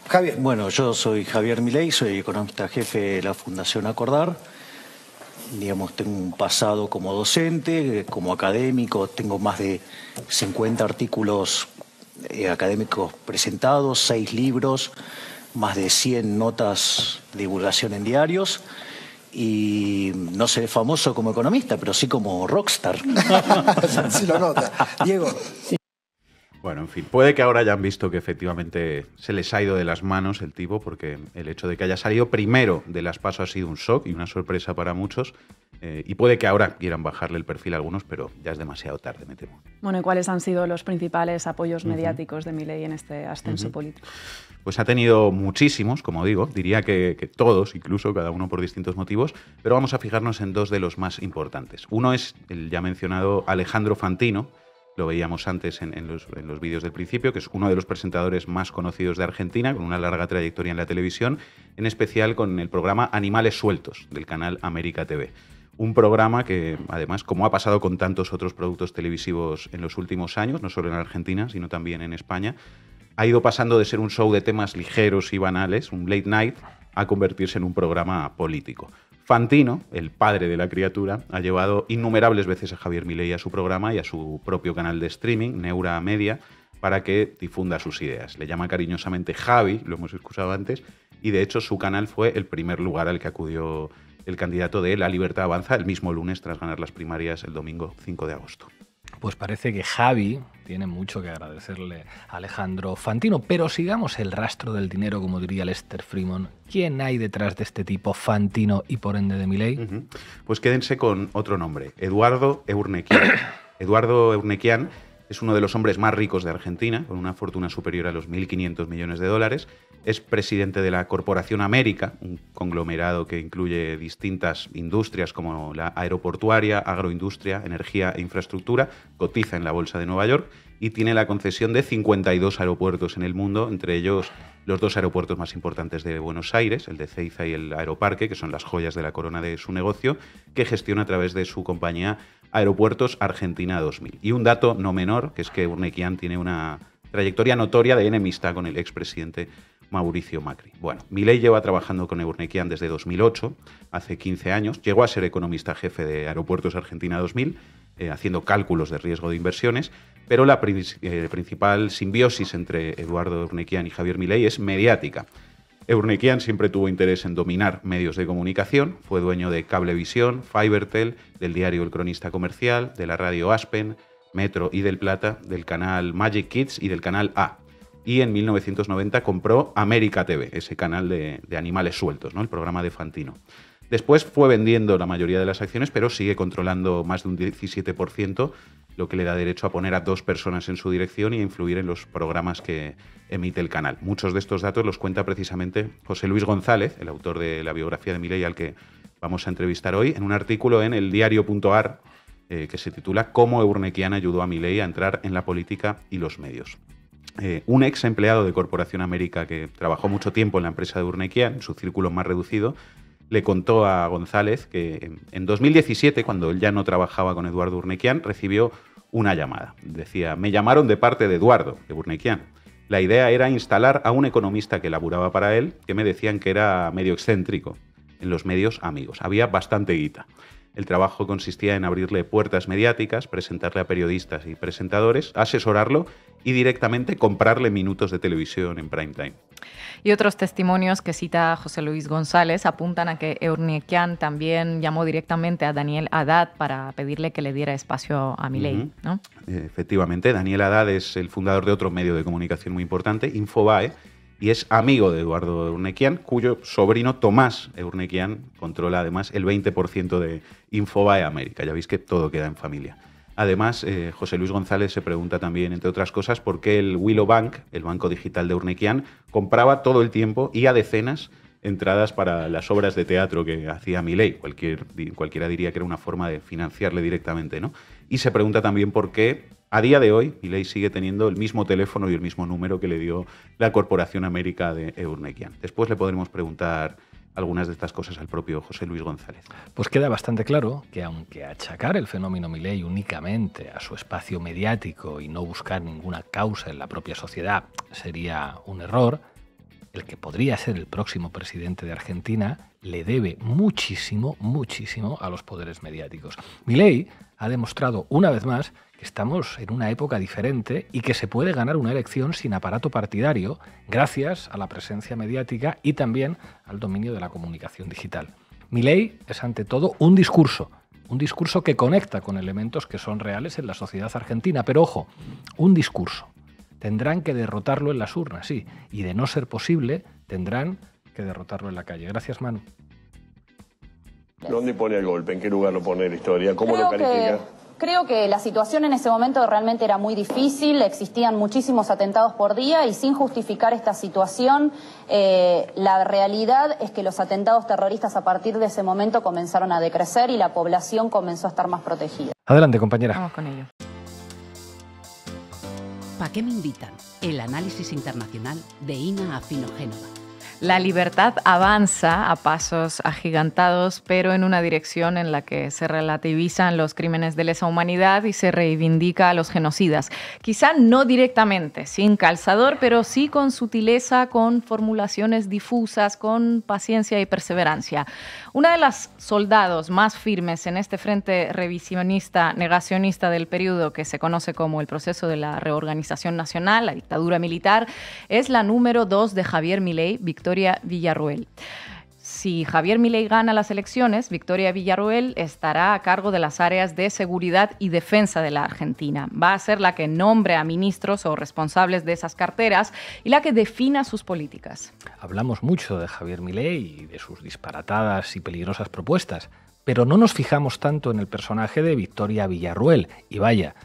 Javier. Bueno, yo soy Javier Milei, soy economista jefe de la Fundación Acordar. Digamos, tengo un pasado como docente, como académico, tengo más de 50 artículos académicos presentados, 6 libros, más de 100 notas de divulgación en diarios y no seré famoso como economista, pero sí como rockstar. Sí lo nota. Diego. Bueno, en fin, puede que ahora hayan visto que efectivamente se les ha ido de las manos el tipo, porque el hecho de que haya salido primero de las PASO ha sido un shock y una sorpresa para muchos, y puede que ahora quieran bajarle el perfil a algunos, pero ya es demasiado tarde, me temo. Bueno, ¿y cuáles han sido los principales apoyos mediáticos de Milei en este ascenso político? Pues ha tenido muchísimos, como digo, diría que todos, incluso cada uno por distintos motivos, pero vamos a fijarnos en 2 de los más importantes. Uno es el ya mencionado Alejandro Fantino. Lo veíamos antes en los vídeos del principio, que es uno de los presentadores más conocidos de Argentina, con una larga trayectoria en la televisión, en especial con el programa Animales Sueltos, del canal América TV. Un programa que, además, como ha pasado con tantos otros productos televisivos en los últimos años, no solo en Argentina, sino también en España, ha ido pasando de ser un show de temas ligeros y banales, un late night, a convertirse en un programa político. Fantino, el padre de la criatura, ha llevado innumerables veces a Javier Milei a su programa y a su propio canal de streaming, Neura Media, para que difunda sus ideas. Le llama cariñosamente Javi, lo hemos escuchado antes, y de hecho su canal fue el primer lugar al que acudió el candidato de La Libertad Avanza el mismo lunes tras ganar las primarias el domingo 5 de agosto. Pues parece que Javi tiene mucho que agradecerle a Alejandro Fantino, pero sigamos el rastro del dinero, como diría Lester Freeman. ¿Quién hay detrás de este tipo Fantino y por ende de Milei? Pues quédense con otro nombre, Eduardo Eurnequian. Eduardo Eurnequian es uno de los hombres más ricos de Argentina, con una fortuna superior a los 1.500 millones de dólares. Es presidente de la Corporación América, un conglomerado que incluye distintas industrias como la aeroportuaria, agroindustria, energía e infraestructura. Cotiza en la Bolsa de Nueva York y tiene la concesión de 52 aeropuertos en el mundo, entre ellos los 2 aeropuertos más importantes de Buenos Aires, el de Ezeiza y el Aeroparque, que son las joyas de la corona de su negocio, que gestiona a través de su compañía Aeropuertos Argentina 2000. Y un dato no menor, que es que Eurnequian tiene una trayectoria notoria de enemistad con el expresidente Mauricio Macri. Bueno, Milei lleva trabajando con Eurnequian desde 2008, hace 15 años. Llegó a ser economista jefe de Aeropuertos Argentina 2000, haciendo cálculos de riesgo de inversiones, pero la principal simbiosis entre Eduardo Eurnequian y Javier Milei es mediática. Eurnequian siempre tuvo interés en dominar medios de comunicación, fue dueño de Cablevisión, Fibertel, del diario El Cronista Comercial, de la radio Aspen, Metro y del Plata, del canal Magic Kids y del canal A. Y en 1990 compró América TV, ese canal de animales sueltos, ¿no? El programa de Fantino. Después fue vendiendo la mayoría de las acciones, pero sigue controlando más de un 17%, lo que le da derecho a poner a 2 personas en su dirección y a influir en los programas que emite el canal. Muchos de estos datos los cuenta precisamente José Luis González, el autor de la biografía de Milei al que vamos a entrevistar hoy, en un artículo en el diario.ar que se titula «Cómo Eurnequian ayudó a Milei a entrar en la política y los medios». Un ex empleado de Corporación América que trabajó mucho tiempo en la empresa de Eurnequian, en su círculo más reducido, le contó a González que en 2017, cuando él ya no trabajaba con Eduardo Eurnequian, recibió una llamada. Decía, me llamaron de parte de Eduardo, de Eurnequian. La idea era instalar a un economista que laburaba para él, que me decían que era medio excéntrico. En los medios amigos. Había bastante guita. El trabajo consistía en abrirle puertas mediáticas, presentarle a periodistas y presentadores, asesorarlo y directamente comprarle minutos de televisión en prime time. Y otros testimonios que cita José Luis González apuntan a que Eurnequian también llamó directamente a Daniel Haddad para pedirle que le diera espacio a Milei, ¿no? Efectivamente, Daniel Haddad es el fundador de otro medio de comunicación muy importante, Infobae, y es amigo de Eduardo Eurnequian, cuyo sobrino Tomás Eurnequian controla además el 20% de Infobae América. Ya veis que todo queda en familia. Además, José Luis González se pregunta también, entre otras cosas, por qué el Willow Bank, el banco digital de Eurnequian, compraba todo el tiempo y a decenas entradas para las obras de teatro que hacía Milei. Cualquiera diría que era una forma de financiarle directamente, ¿no? Y se pregunta también por qué, a día de hoy, Milei sigue teniendo el mismo teléfono y el mismo número que le dio la Corporación América de Eurnequian. Después le podremos preguntar algunas de estas cosas al propio José Luis González. Pues queda bastante claro que aunque achacar el fenómeno Milei únicamente a su espacio mediático y no buscar ninguna causa en la propia sociedad sería un error, el que podría ser el próximo presidente de Argentina le debe muchísimo, muchísimo a los poderes mediáticos. Milei ha demostrado una vez más que estamos en una época diferente y que se puede ganar una elección sin aparato partidario gracias a la presencia mediática y también al dominio de la comunicación digital. Milei es ante todo un discurso que conecta con elementos que son reales en la sociedad argentina, pero ojo, un discurso. Tendrán que derrotarlo en las urnas, sí, y de no ser posible, tendrán que derrotarlo en la calle. Gracias, Manu. ¿Dónde pone el golpe? ¿En qué lugar lo pone la historia? ¿Cómo lo califica? Creo que la situación en ese momento realmente era muy difícil, existían muchísimos atentados por día y sin justificar esta situación, la realidad es que los atentados terroristas a partir de ese momento comenzaron a decrecer y la población comenzó a estar más protegida. Adelante, compañera. Vamos con ello. ¿Para qué me invitan? El análisis internacional de Ina Afino-Génova. La libertad avanza a pasos agigantados, pero en una dirección en la que se relativizan los crímenes de lesa humanidad y se reivindica a los genocidas. Quizá no directamente, sin calzador, pero sí con sutileza, con formulaciones difusas, con paciencia y perseverancia. Una de las soldados más firmes en este frente revisionista, negacionista del periodo que se conoce como el proceso de la reorganización nacional, la dictadura militar, es la número 2 de Javier Milei, Victoria Victoria Villarroel. Si Javier Milei gana las elecciones, Victoria Villarroel estará a cargo de las áreas de seguridad y defensa de la Argentina. Va a ser la que nombre a ministros o responsables de esas carteras y la que defina sus políticas. Hablamos mucho de Javier Milei y de sus disparatadas y peligrosas propuestas, pero no nos fijamos tanto en el personaje de Victoria Villarroel. Y vaya,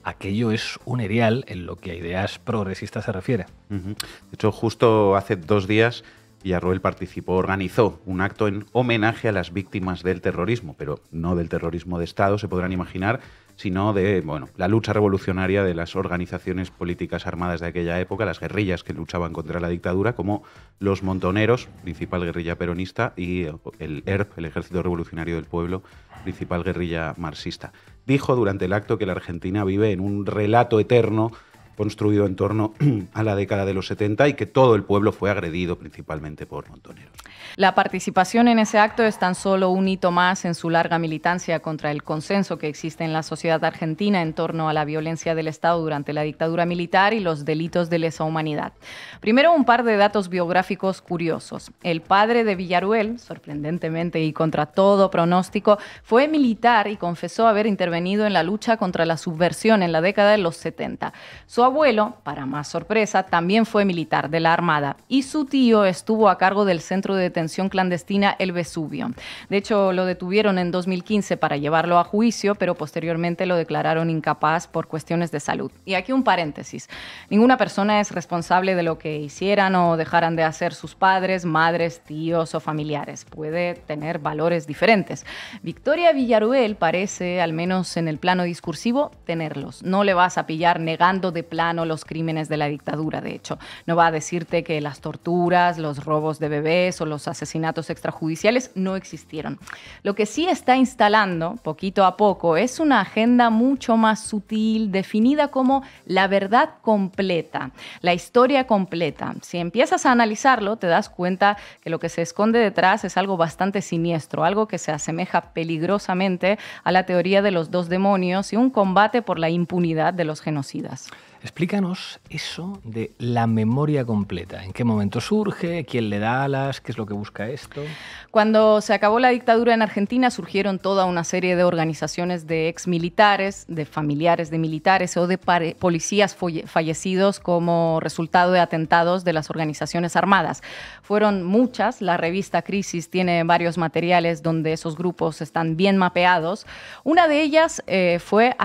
aquello es un erial en lo que a ideas progresistas se refiere. De hecho, justo hace 2 días Villarroel organizó un acto en homenaje a las víctimas del terrorismo, pero no del terrorismo de Estado, se podrán imaginar, sino de la lucha revolucionaria de las organizaciones políticas armadas de aquella época, las guerrillas que luchaban contra la dictadura, como los Montoneros, principal guerrilla peronista, y el ERP, el Ejército Revolucionario del Pueblo, principal guerrilla marxista. Dijo durante el acto que la Argentina vive en un relato eterno construido en torno a la década de los 70 y que todo el pueblo fue agredido principalmente por montoneros. La participación en ese acto es tan solo un hito más en su larga militancia contra el consenso que existe en la sociedad argentina en torno a la violencia del Estado durante la dictadura militar y los delitos de lesa humanidad. Primero, un par de datos biográficos curiosos. El padre de Villarroel, sorprendentemente y contra todo pronóstico, fue militar y confesó haber intervenido en la lucha contra la subversión en la década de los 70. Su abuelo, para más sorpresa, también fue militar de la Armada y su tío estuvo a cargo del centro de detención clandestina El Vesubio. De hecho, lo detuvieron en 2015 para llevarlo a juicio, pero posteriormente lo declararon incapaz por cuestiones de salud. Y aquí un paréntesis. Ninguna persona es responsable de lo que hicieran o dejaran de hacer sus padres, madres, tíos o familiares. Puede tener valores diferentes. Victoria Villarroel parece, al menos en el plano discursivo, tenerlos. No le vas a pillar negando de plano los crímenes de la dictadura, de hecho. No va a decirte que las torturas, los robos de bebés o los asesinatos extrajudiciales no existieron. Lo que sí está instalando, poquito a poco, es una agenda mucho más sutil, definida como la verdad completa, la historia completa. Si empiezas a analizarlo, te das cuenta que lo que se esconde detrás es algo bastante siniestro, algo que se asemeja peligrosamente a la teoría de los 2 demonios y un combate por la impunidad de los genocidas. Explícanos eso de la memoria completa. ¿En qué momento surge? ¿Quién le da alas? ¿Qué es lo que busca esto? Cuando se acabó la dictadura en Argentina, surgieron toda una serie de organizaciones de exmilitares, de familiares de militares o de policías fallecidos como resultado de atentados de las organizaciones armadas. Fueron muchas. La revista Crisis tiene varios materiales donde esos grupos están bien mapeados. Una de ellas fue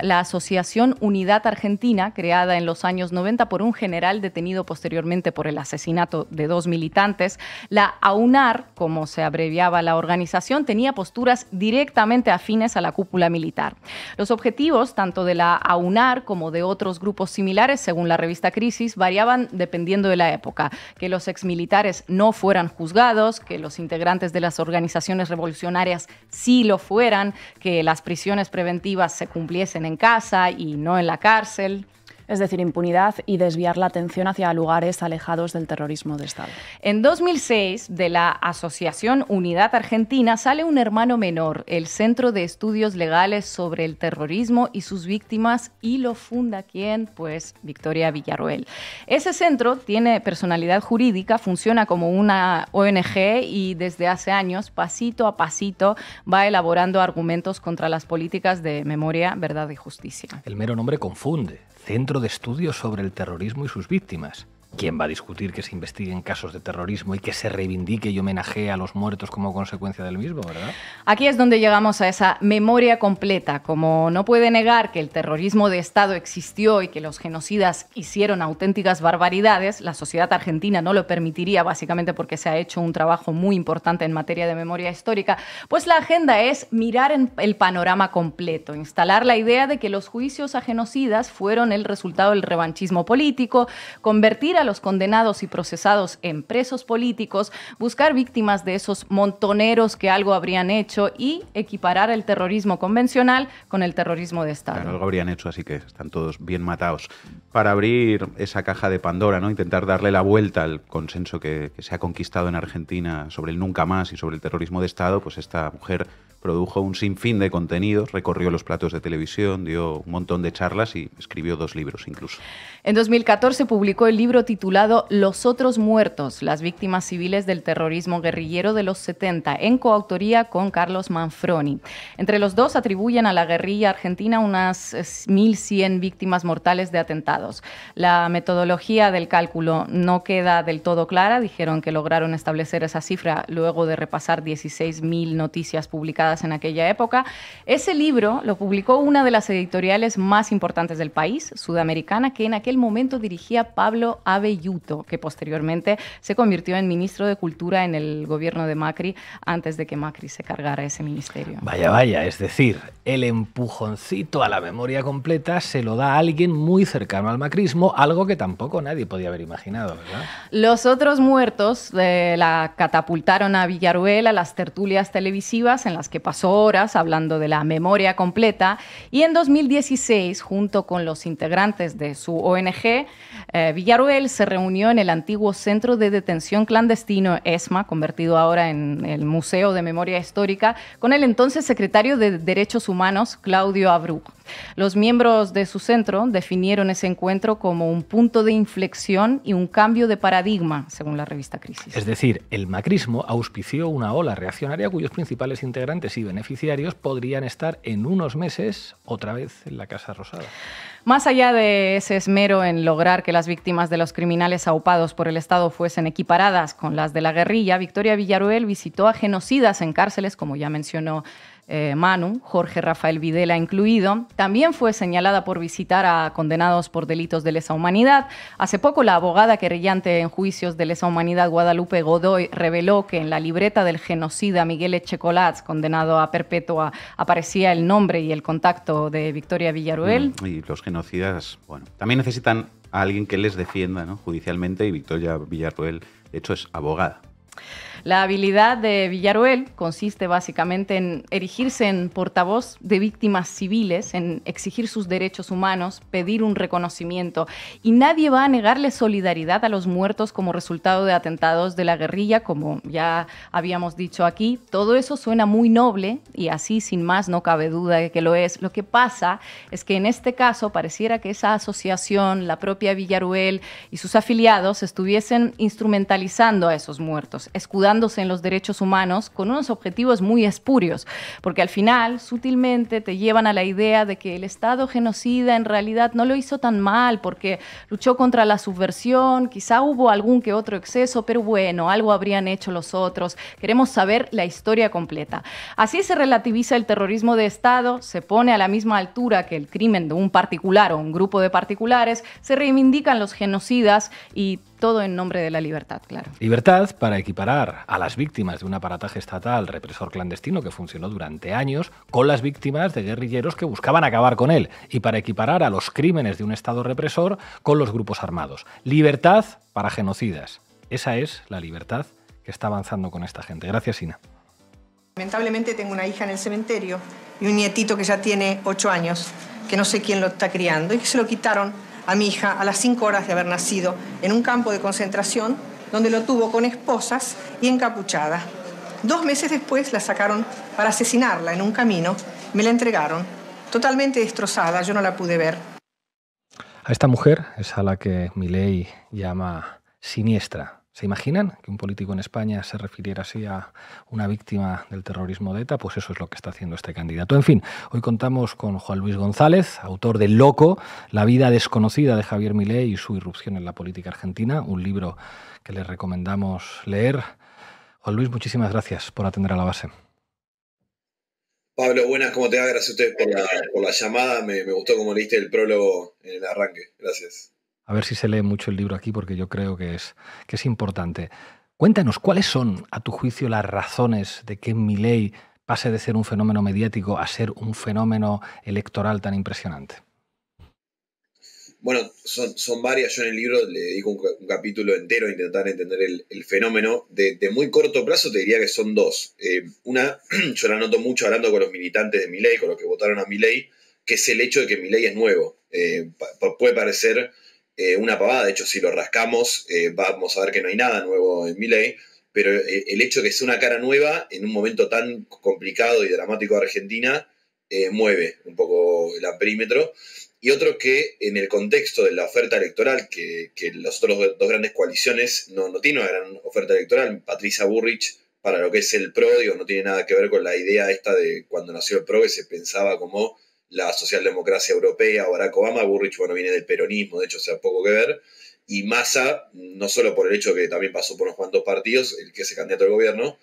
la Asociación Unidad Argentina, creada en los años 90 por un general detenido posteriormente por el asesinato de 2 militantes. La AUNAR, como se abreviaba la organización, tenía posturas directamente afines a la cúpula militar. Los objetivos, tanto de la AUNAR como de otros grupos similares, según la revista Crisis, variaban dependiendo de la época. Que los exmilitares no fueran juzgados, que los integrantes de las organizaciones revolucionarias sí lo fueran, que las prisiones preventivas se cumpliesen en casa y no en la cárcel. Es decir, impunidad y desviar la atención hacia lugares alejados del terrorismo de Estado. En 2006, de la Asociación Unidad Argentina sale un hermano menor, el Centro de Estudios Legales sobre el Terrorismo y sus Víctimas, y lo funda ¿quién? Pues Victoria Villarroel. Ese centro tiene personalidad jurídica, funciona como una ONG y desde hace años, pasito a pasito, va elaborando argumentos contra las políticas de memoria, verdad y justicia. El mero nombre confunde. Centro de Estudios sobre el Terrorismo y sus Víctimas. ¿Quién va a discutir que se investiguen casos de terrorismo y que se reivindique y homenajee a los muertos como consecuencia del mismo, verdad? Aquí es donde llegamos a esa memoria completa. Como no puede negar que el terrorismo de Estado existió y que los genocidas hicieron auténticas barbaridades, la sociedad argentina no lo permitiría, básicamente porque se ha hecho un trabajo muy importante en materia de memoria histórica, pues la agenda es mirar en el panorama completo, instalar la idea de que los juicios a genocidas fueron el resultado del revanchismo político, convertir a los condenados y procesados en presos políticos, buscar víctimas de esos montoneros que algo habrían hecho y equiparar el terrorismo convencional con el terrorismo de Estado. Claro, algo habrían hecho, así que están todos bien matados. Para abrir esa caja de Pandora, ¿no? Intentar darle la vuelta al consenso que se ha conquistado en Argentina sobre el nunca más y sobre el terrorismo de Estado, pues esta mujer produjo un sinfín de contenidos, recorrió los platos de televisión, dio un montón de charlas y escribió 2 libros incluso. En 2014 publicó el libro titulado Los otros muertos, las víctimas civiles del terrorismo guerrillero de los 70, en coautoría con Carlos Manfroni. Entre los dos atribuyen a la guerrilla argentina unas 1.100 víctimas mortales de atentados. La metodología del cálculo no queda del todo clara. Dijeron que lograron establecer esa cifra luego de repasar 16.000 noticias publicadas en aquella época. Ese libro lo publicó una de las editoriales más importantes del país, Sudamericana, que en aquel momento dirigía Pablo Abelluto, que posteriormente se convirtió en ministro de Cultura en el gobierno de Macri, antes de que Macri se cargara ese ministerio. Vaya, vaya, es decir, el empujoncito a la memoria completa se lo da a alguien muy cercano al macrismo, algo que tampoco nadie podía haber imaginado, ¿verdad? Los otros muertos la catapultaron a Villarruel a las tertulias televisivas en las que pasó horas hablando de la memoria completa, y en 2016, junto con los integrantes de su ONG, Villarruel se reunió en el antiguo Centro de Detención Clandestino ESMA, convertido ahora en el Museo de Memoria Histórica, con el entonces secretario de Derechos Humanos, Claudio Abreu. Los miembros de su centro definieron ese encuentro como un punto de inflexión y un cambio de paradigma, según la revista Crisis. Es decir, el macrismo auspició una ola reaccionaria cuyos principales integrantes y beneficiarios podrían estar en unos meses otra vez en la Casa Rosada. Más allá de ese esmero en lograr que las víctimas de los criminales aupados por el Estado fuesen equiparadas con las de la guerrilla, Victoria Villarruel visitó a genocidas en cárceles, como ya mencionó Manu, Jorge Rafael Videla incluido. También fue señalada por visitar a condenados por delitos de lesa humanidad. Hace poco, la abogada querellante en juicios de lesa humanidad, Guadalupe Godoy, reveló que en la libreta del genocida Miguel Echecolats, condenado a perpetua, aparecía el nombre y el contacto de Victoria Villarruel. Y los genocidas, bueno, también necesitan a alguien que les defienda, ¿no?, judicialmente, y Victoria Villarruel, de hecho, es abogada. La habilidad de Villarruel consiste básicamente en erigirse en portavoz de víctimas civiles, en exigir sus derechos humanos, pedir un reconocimiento, y nadie va a negarle solidaridad a los muertos como resultado de atentados de la guerrilla, como ya habíamos dicho aquí. Todo eso suena muy noble y así, sin más, no cabe duda de que lo es. Lo que pasa es que en este caso pareciera que esa asociación, la propia Villarruel y sus afiliados estuviesen instrumentalizando a esos muertos, escudándose en los derechos humanos con unos objetivos muy espurios, porque al final, sutilmente, te llevan a la idea de que el Estado genocida en realidad no lo hizo tan mal porque luchó contra la subversión, quizá hubo algún que otro exceso, pero bueno, algo habrían hecho los otros. Queremos saber la historia completa. Así se relativiza el terrorismo de Estado, se pone a la misma altura que el crimen de un particular o un grupo de particulares, se reivindican los genocidas y todo en nombre de la libertad, claro. Libertad para equiparar a las víctimas de un aparataje estatal represor clandestino que funcionó durante años con las víctimas de guerrilleros que buscaban acabar con él, y para equiparar a los crímenes de un Estado represor con los grupos armados. Libertad para genocidas. Esa es la libertad que está avanzando con esta gente. Gracias, Ina. Lamentablemente tengo una hija en el cementerio y un nietito que ya tiene 8 años, que no sé quién lo está criando, y que se lo quitaron a mi hija a las 5 horas de haber nacido en un campo de concentración donde lo tuvo con esposas y encapuchada. 2 meses después la sacaron para asesinarla en un camino, me la entregaron, totalmente destrozada, yo no la pude ver. A esta mujer es a la que Milei llama siniestra. ¿Se imaginan que un político en España se refiriera así a una víctima del terrorismo de ETA? Pues eso es lo que está haciendo este candidato. En fin, hoy contamos con Juan Luis González, autor de Loco, la vida desconocida de Javier Milei y su irrupción en la política argentina, un libro que les recomendamos leer. Juan Luis, muchísimas gracias por atender a La Base. Pablo, buenas, ¿cómo te va? Gracias a ustedes por la llamada. Me gustó cómo leíste el prólogo en el arranque. Gracias. A ver si se lee mucho el libro aquí, porque yo creo que es importante. Cuéntanos, ¿cuáles son, a tu juicio, las razones de que Milei pase de ser un fenómeno mediático a ser un fenómeno electoral tan impresionante? Bueno, son varias. Yo en el libro le dedico un capítulo entero a intentar entender el fenómeno. De muy corto plazo te diría que son 2. Una, yo la noto mucho hablando con los militantes de Milei, con los que votaron a Milei, que es el hecho de que Milei es nuevo. Puede parecer una pavada, de hecho si lo rascamos vamos a ver que no hay nada nuevo en Milei, pero el hecho de que sea una cara nueva en un momento tan complicado y dramático de Argentina mueve un poco el amperímetro. Y otro que en el contexto de la oferta electoral, que las otras dos grandes coaliciones no tienen una gran oferta electoral. Patricia Bullrich, para lo que es el PRO, digo, no tiene nada que ver con la idea esta de cuando nació el PRO, que se pensaba como la socialdemocracia europea. Barack Obama, Bullrich, bueno, viene del peronismo, de hecho, o sea, poco que ver. Y Massa, no solo por el hecho que también pasó por unos cuantos partidos, el que es candidato al gobierno,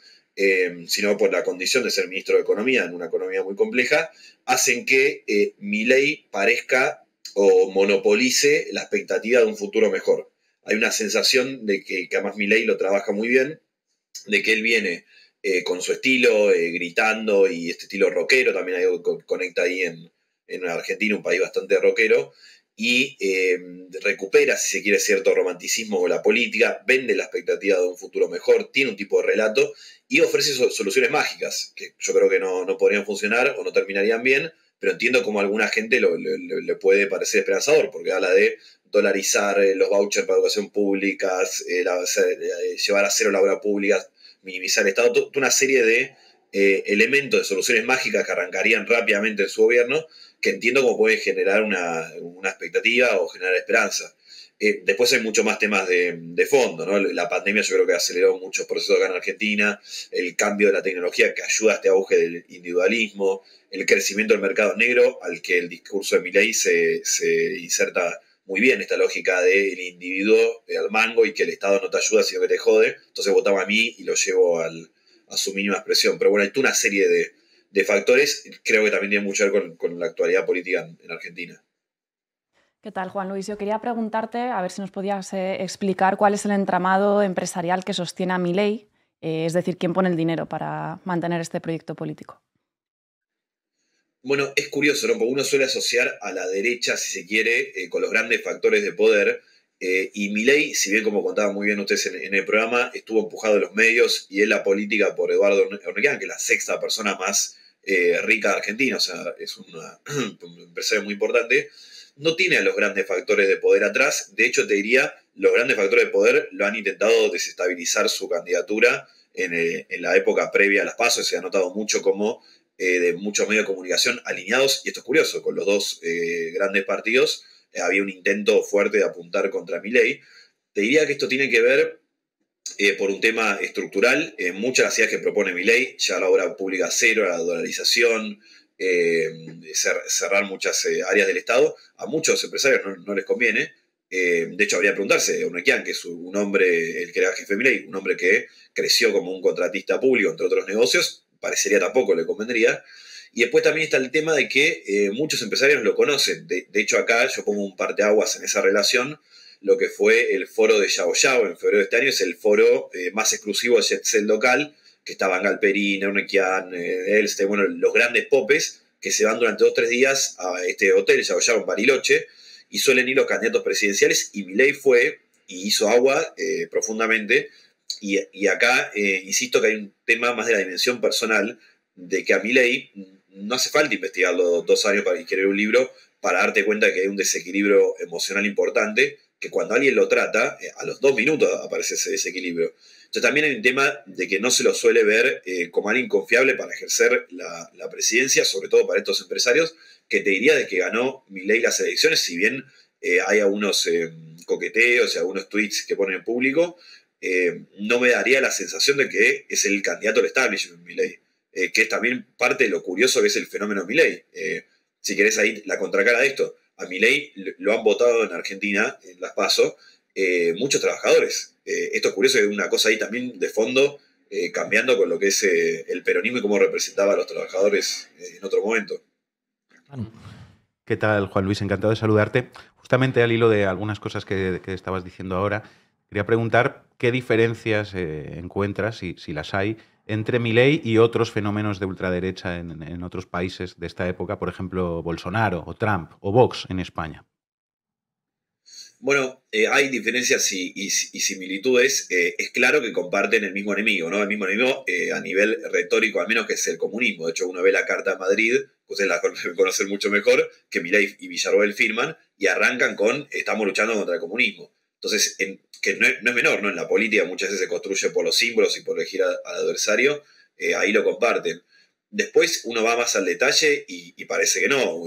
sino por la condición de ser ministro de Economía en una economía muy compleja, hacen que Milei parezca o monopolice la expectativa de un futuro mejor. Hay una sensación de que además Milei lo trabaja muy bien, de que él viene con su estilo, gritando, y este estilo rockero, también hay algo que conecta ahí en Argentina, un país bastante rockero, y recupera, si se quiere, cierto romanticismo con la política, vende la expectativa de un futuro mejor, tiene un tipo de relato y ofrece soluciones mágicas, que yo creo que no podrían funcionar o no terminarían bien, pero entiendo cómo a alguna gente le puede parecer esperanzador, porque habla de dolarizar los vouchers para educación pública, llevar a cero la obra pública, minimizar el Estado, toda una serie de elementos de soluciones mágicas que arrancarían rápidamente en su gobierno, que entiendo cómo puede generar una expectativa o generar esperanza. Después hay muchos más temas de fondo, ¿no? La pandemia yo creo que aceleró muchos procesos acá en Argentina, el cambio de la tecnología que ayuda a este auge del individualismo, el crecimiento del mercado negro, al que el discurso de Milei se inserta muy bien, esta lógica del individuo al mango y que el Estado no te ayuda sino que te jode, entonces votaba a mí y lo llevo a su mínima expresión. Pero bueno, hay toda una serie de factores, creo que también tiene mucho que ver con la actualidad política en Argentina. ¿Qué tal, Juan Luis? Yo quería preguntarte, a ver si nos podías explicar cuál es el entramado empresarial que sostiene a Milei, es decir, quién pone el dinero para mantener este proyecto político. Bueno, es curioso, ¿no? Porque uno suele asociar a la derecha, si se quiere, con los grandes factores de poder, y Milei, si bien, como contaban muy bien ustedes en el programa, estuvo empujado en los medios y en la política por Eduardo Ornequian, que es la sexta persona más rica de Argentina, o sea, es un empresario muy importante. No tiene a los grandes factores de poder atrás. De hecho, te diría, los grandes factores de poder lo han intentado desestabilizar su candidatura en la época previa a las PASO. Se ha notado mucho como de muchos medios de comunicación alineados, y esto es curioso, con los dos grandes partidos había un intento fuerte de apuntar contra Milei. Te diría que esto tiene que ver por un tema estructural. Muchas de las ideas que propone Milei, ya la obra pública cero, la dolarización, cerrar muchas áreas del Estado, a muchos empresarios no les conviene. De hecho, habría que preguntarse, Ornequian, que es un hombre, el que era jefe de Milei, un hombre que creció como un contratista público, entre otros negocios, parecería tampoco le convendría. Y después también está el tema de que muchos empresarios lo conocen. De hecho, acá yo pongo un parteaguas en esa relación. Lo que fue el foro de Yao Yao en febrero de este año es el foro más exclusivo de jet set local, que estaban Galperín, Ornequian, Elste, bueno, los grandes popes que se van durante 2 o 3 días a este hotel, Yao Yao, en Bariloche, y suelen ir los candidatos presidenciales, y Milei fue y hizo agua profundamente. Y acá, insisto que hay un tema más de la dimensión personal, de que a Milei no hace falta investigarlo 2 años para escribir un libro para darte cuenta de que hay un desequilibrio emocional importante, que cuando alguien lo trata, a los 2 minutos aparece ese desequilibrio. Entonces también hay un tema de que no se lo suele ver como alguien confiable para ejercer la presidencia, sobre todo para estos empresarios, que te diría de que ganó Milei las elecciones, si bien hay algunos coqueteos y algunos tweets que ponen en público, no me daría la sensación de que es el candidato al establishment Milei, que es también parte de lo curioso que es el fenómeno Milei. Si querés ahí la contracara de esto, a Milei lo han votado en Argentina, en las PASO, muchos trabajadores. Esto es curioso, hay una cosa ahí también de fondo, cambiando con lo que es el peronismo y cómo representaba a los trabajadores en otro momento. ¿Qué tal, Juan Luis? Encantado de saludarte. Justamente al hilo de algunas cosas que estabas diciendo ahora, quería preguntar qué diferencias encuentras, si las hay, entre Milei y otros fenómenos de ultraderecha en otros países de esta época, por ejemplo, Bolsonaro o Trump o Vox en España. Bueno, hay diferencias y similitudes. Es claro que comparten el mismo enemigo, ¿no? El mismo enemigo a nivel retórico, al menos, que es el comunismo. De hecho, uno ve la Carta de Madrid, ustedes la conocen mucho mejor, que Milei y Villarroel firman, y arrancan con estamos luchando contra el comunismo. Entonces, que no es menor, ¿no? En la política muchas veces se construye por los símbolos y por elegir al adversario, ahí lo comparten. Después uno va más al detalle y parece que no.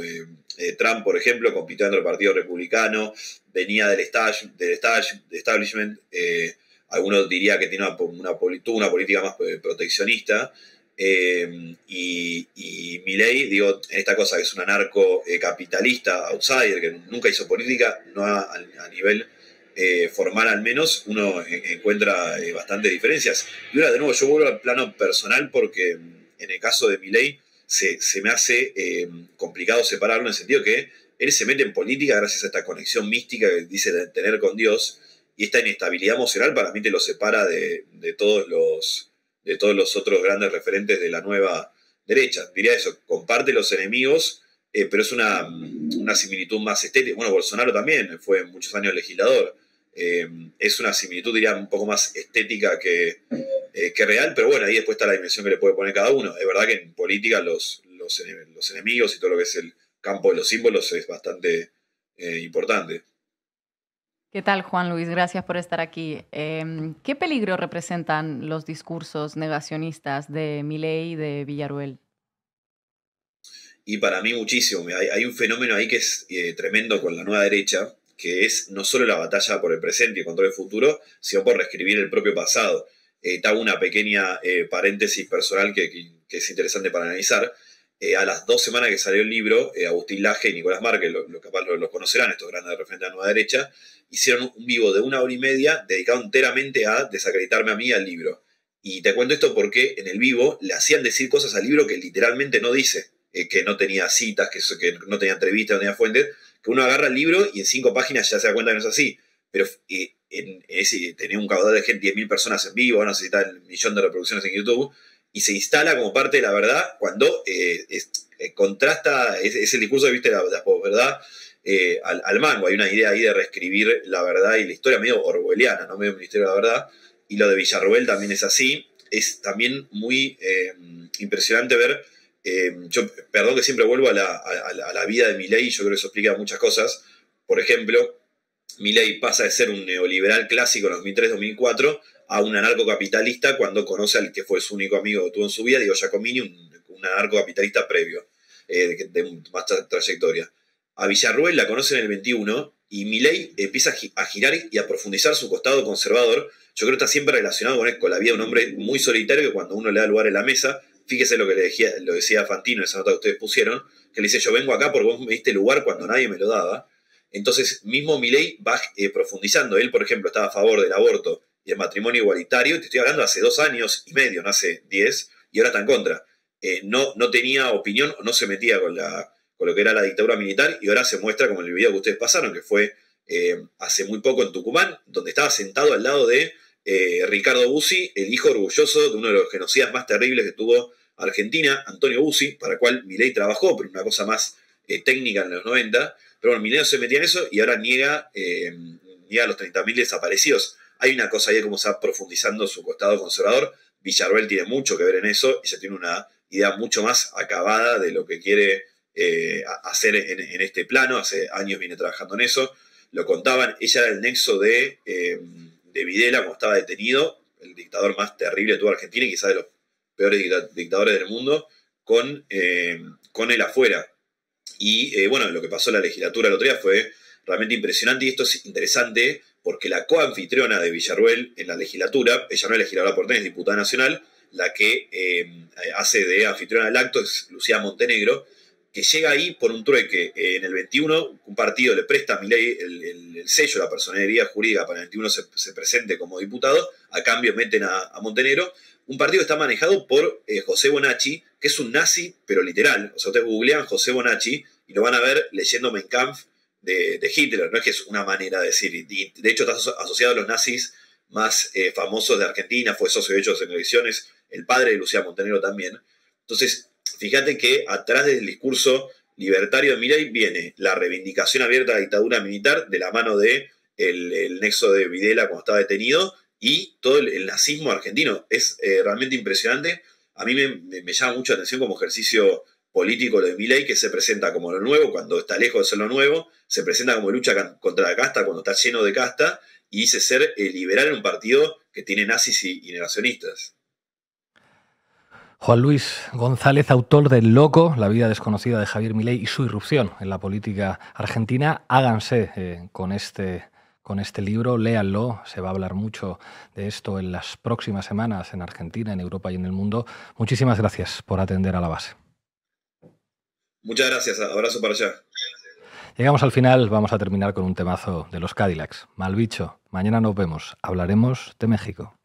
Trump, por ejemplo, compitió dentro del Partido Republicano, venía del establishment, algunos diría que tiene tuvo una política más proteccionista, y Milei, digo, en esta cosa que es un anarcocapitalista, outsider, que nunca hizo política, no a nivel formal al menos, uno encuentra bastantes diferencias. Y ahora, de nuevo, yo vuelvo al plano personal porque en el caso de Milei se me hace complicado separarlo, en el sentido que él se mete en política gracias a esta conexión mística que dice tener con Dios, y esta inestabilidad emocional para mí te lo separa de todos los otros grandes referentes de la nueva derecha. Diría eso, comparte los enemigos, pero es una similitud más estética. Bueno, Bolsonaro también fue muchos años legislador. Es una similitud, diría, un poco más estética que real, pero bueno, ahí después está la dimensión que le puede poner cada uno. Es verdad que en política los enemigos y todo lo que es el campo de los símbolos es bastante importante. ¿Qué tal, Juan Luis? Gracias por estar aquí. ¿Qué peligro representan los discursos negacionistas de Milei y de Villarruel? Y para mí muchísimo. Hay un fenómeno ahí que es tremendo con la nueva derecha, que es no solo la batalla por el presente y el control del futuro, sino por reescribir el propio pasado. Te hago una pequeña paréntesis personal que es interesante para analizar. A las 2 semanas que salió el libro, Agustín Laje y Nicolás Márquez, capaz lo conocerán, estos grandes referentes de la nueva derecha, hicieron un vivo de 1 hora y media dedicado enteramente a desacreditarme a mí al libro. Y te cuento esto porque en el vivo le hacían decir cosas al libro que literalmente no dice, que no tenía citas, que no tenía entrevistas, no tenía fuentes, que uno agarra el libro y en 5 páginas ya se da cuenta que no es así. Pero tenía un caudal de gente, 10.000 personas en vivo, no necesita el 1.000.000 de reproducciones en YouTube, y se instala como parte de la verdad cuando contrasta, es el discurso, viste, la posverdad al mango. Hay una idea ahí de reescribir la verdad y la historia medio orwelliana, ¿no? Medio Ministerio de la Verdad. Y lo de Villarruel también es así. Es también muy impresionante ver. Perdón que siempre vuelvo a la vida de Milei, yo creo que eso explica muchas cosas. Por ejemplo, Milei pasa de ser un neoliberal clásico en 2003-2004 a un anarcocapitalista cuando conoce al que fue su único amigo que tuvo en su vida, Diego Giacomini, un anarcocapitalista previo, de más trayectoria. A Villarruel la conoce en el 21 y Milei empieza a girar y a profundizar su costado conservador. Yo creo que está siempre relacionado con la vida de un hombre muy solitario que cuando uno le da lugar en la mesa, fíjese lo que lo decía Fantino en esa nota que ustedes pusieron, que le dice: yo vengo acá porque vos me diste lugar cuando nadie me lo daba. Entonces, mismo Milei va profundizando. Él, por ejemplo, estaba a favor del aborto y el matrimonio igualitario, te estoy hablando hace 2 años y medio, no hace 10, y ahora está en contra. No tenía opinión, no se metía con lo que era la dictadura militar, y ahora se muestra como en el video que ustedes pasaron, que fue hace muy poco en Tucumán, donde estaba sentado al lado de Ricardo Bussi, el hijo orgulloso de uno de los genocidas más terribles que tuvo Argentina, Antonio Bussi, para el cual Milei trabajó, pero una cosa más técnica en los 90. Pero bueno, Milei no se metía en eso y ahora niega los 30.000 desaparecidos. Hay una cosa ahí de cómo se va profundizando su costado conservador. Villarruel tiene mucho que ver en eso, ella tiene una idea mucho más acabada de lo que quiere hacer en este plano. Hace años viene trabajando en eso. Lo contaban, ella era el nexo de Videla cuando estaba detenido, el dictador más terrible de toda Argentina y quizás de los peores dictadores del mundo, con él afuera. Y bueno, lo que pasó en la legislatura el otro día fue realmente impresionante, y esto es interesante porque la coanfitriona de Villarruel en la legislatura, ella no es legisladora porteña, es diputada nacional, la que hace de anfitriona del acto es Lucía Montenegro, que llega ahí por un trueque. En el 21, un partido le presta a Milei el sello, la personería jurídica para el 21 se presente como diputado, a cambio meten a Montenegro, un partido que está manejado por José Bonacci, que es un nazi, pero literal. O sea, ustedes googlean José Bonacci y lo van a ver leyendo Mein Kampf de Hitler. No es que es una manera de decir, y de hecho está asociado a los nazis más famosos de Argentina, fue socio de ellos en elecciones, el padre de Lucía Montenegro también. Entonces, fíjate que atrás del discurso libertario de Milei viene la reivindicación abierta de la dictadura militar de la mano de el nexo de Videla cuando estaba detenido y todo el nazismo argentino. Es realmente impresionante. A mí me llama mucho la atención como ejercicio político lo de Milei, que se presenta como lo nuevo cuando está lejos de ser lo nuevo, se presenta como lucha contra la casta cuando está lleno de casta, y dice ser liberal en un partido que tiene nazis y negacionistas. Juan Luis González, autor del Loco, la vida desconocida de Javier Milei y su irrupción en la política argentina. Háganse con este libro, léanlo, se va a hablar mucho de esto en las próximas semanas en Argentina, en Europa y en el mundo. Muchísimas gracias por atender a La Base. Muchas gracias, abrazo para allá. Llegamos al final, vamos a terminar con un temazo de los Cadillacs. Mal bicho, mañana nos vemos, hablaremos de México.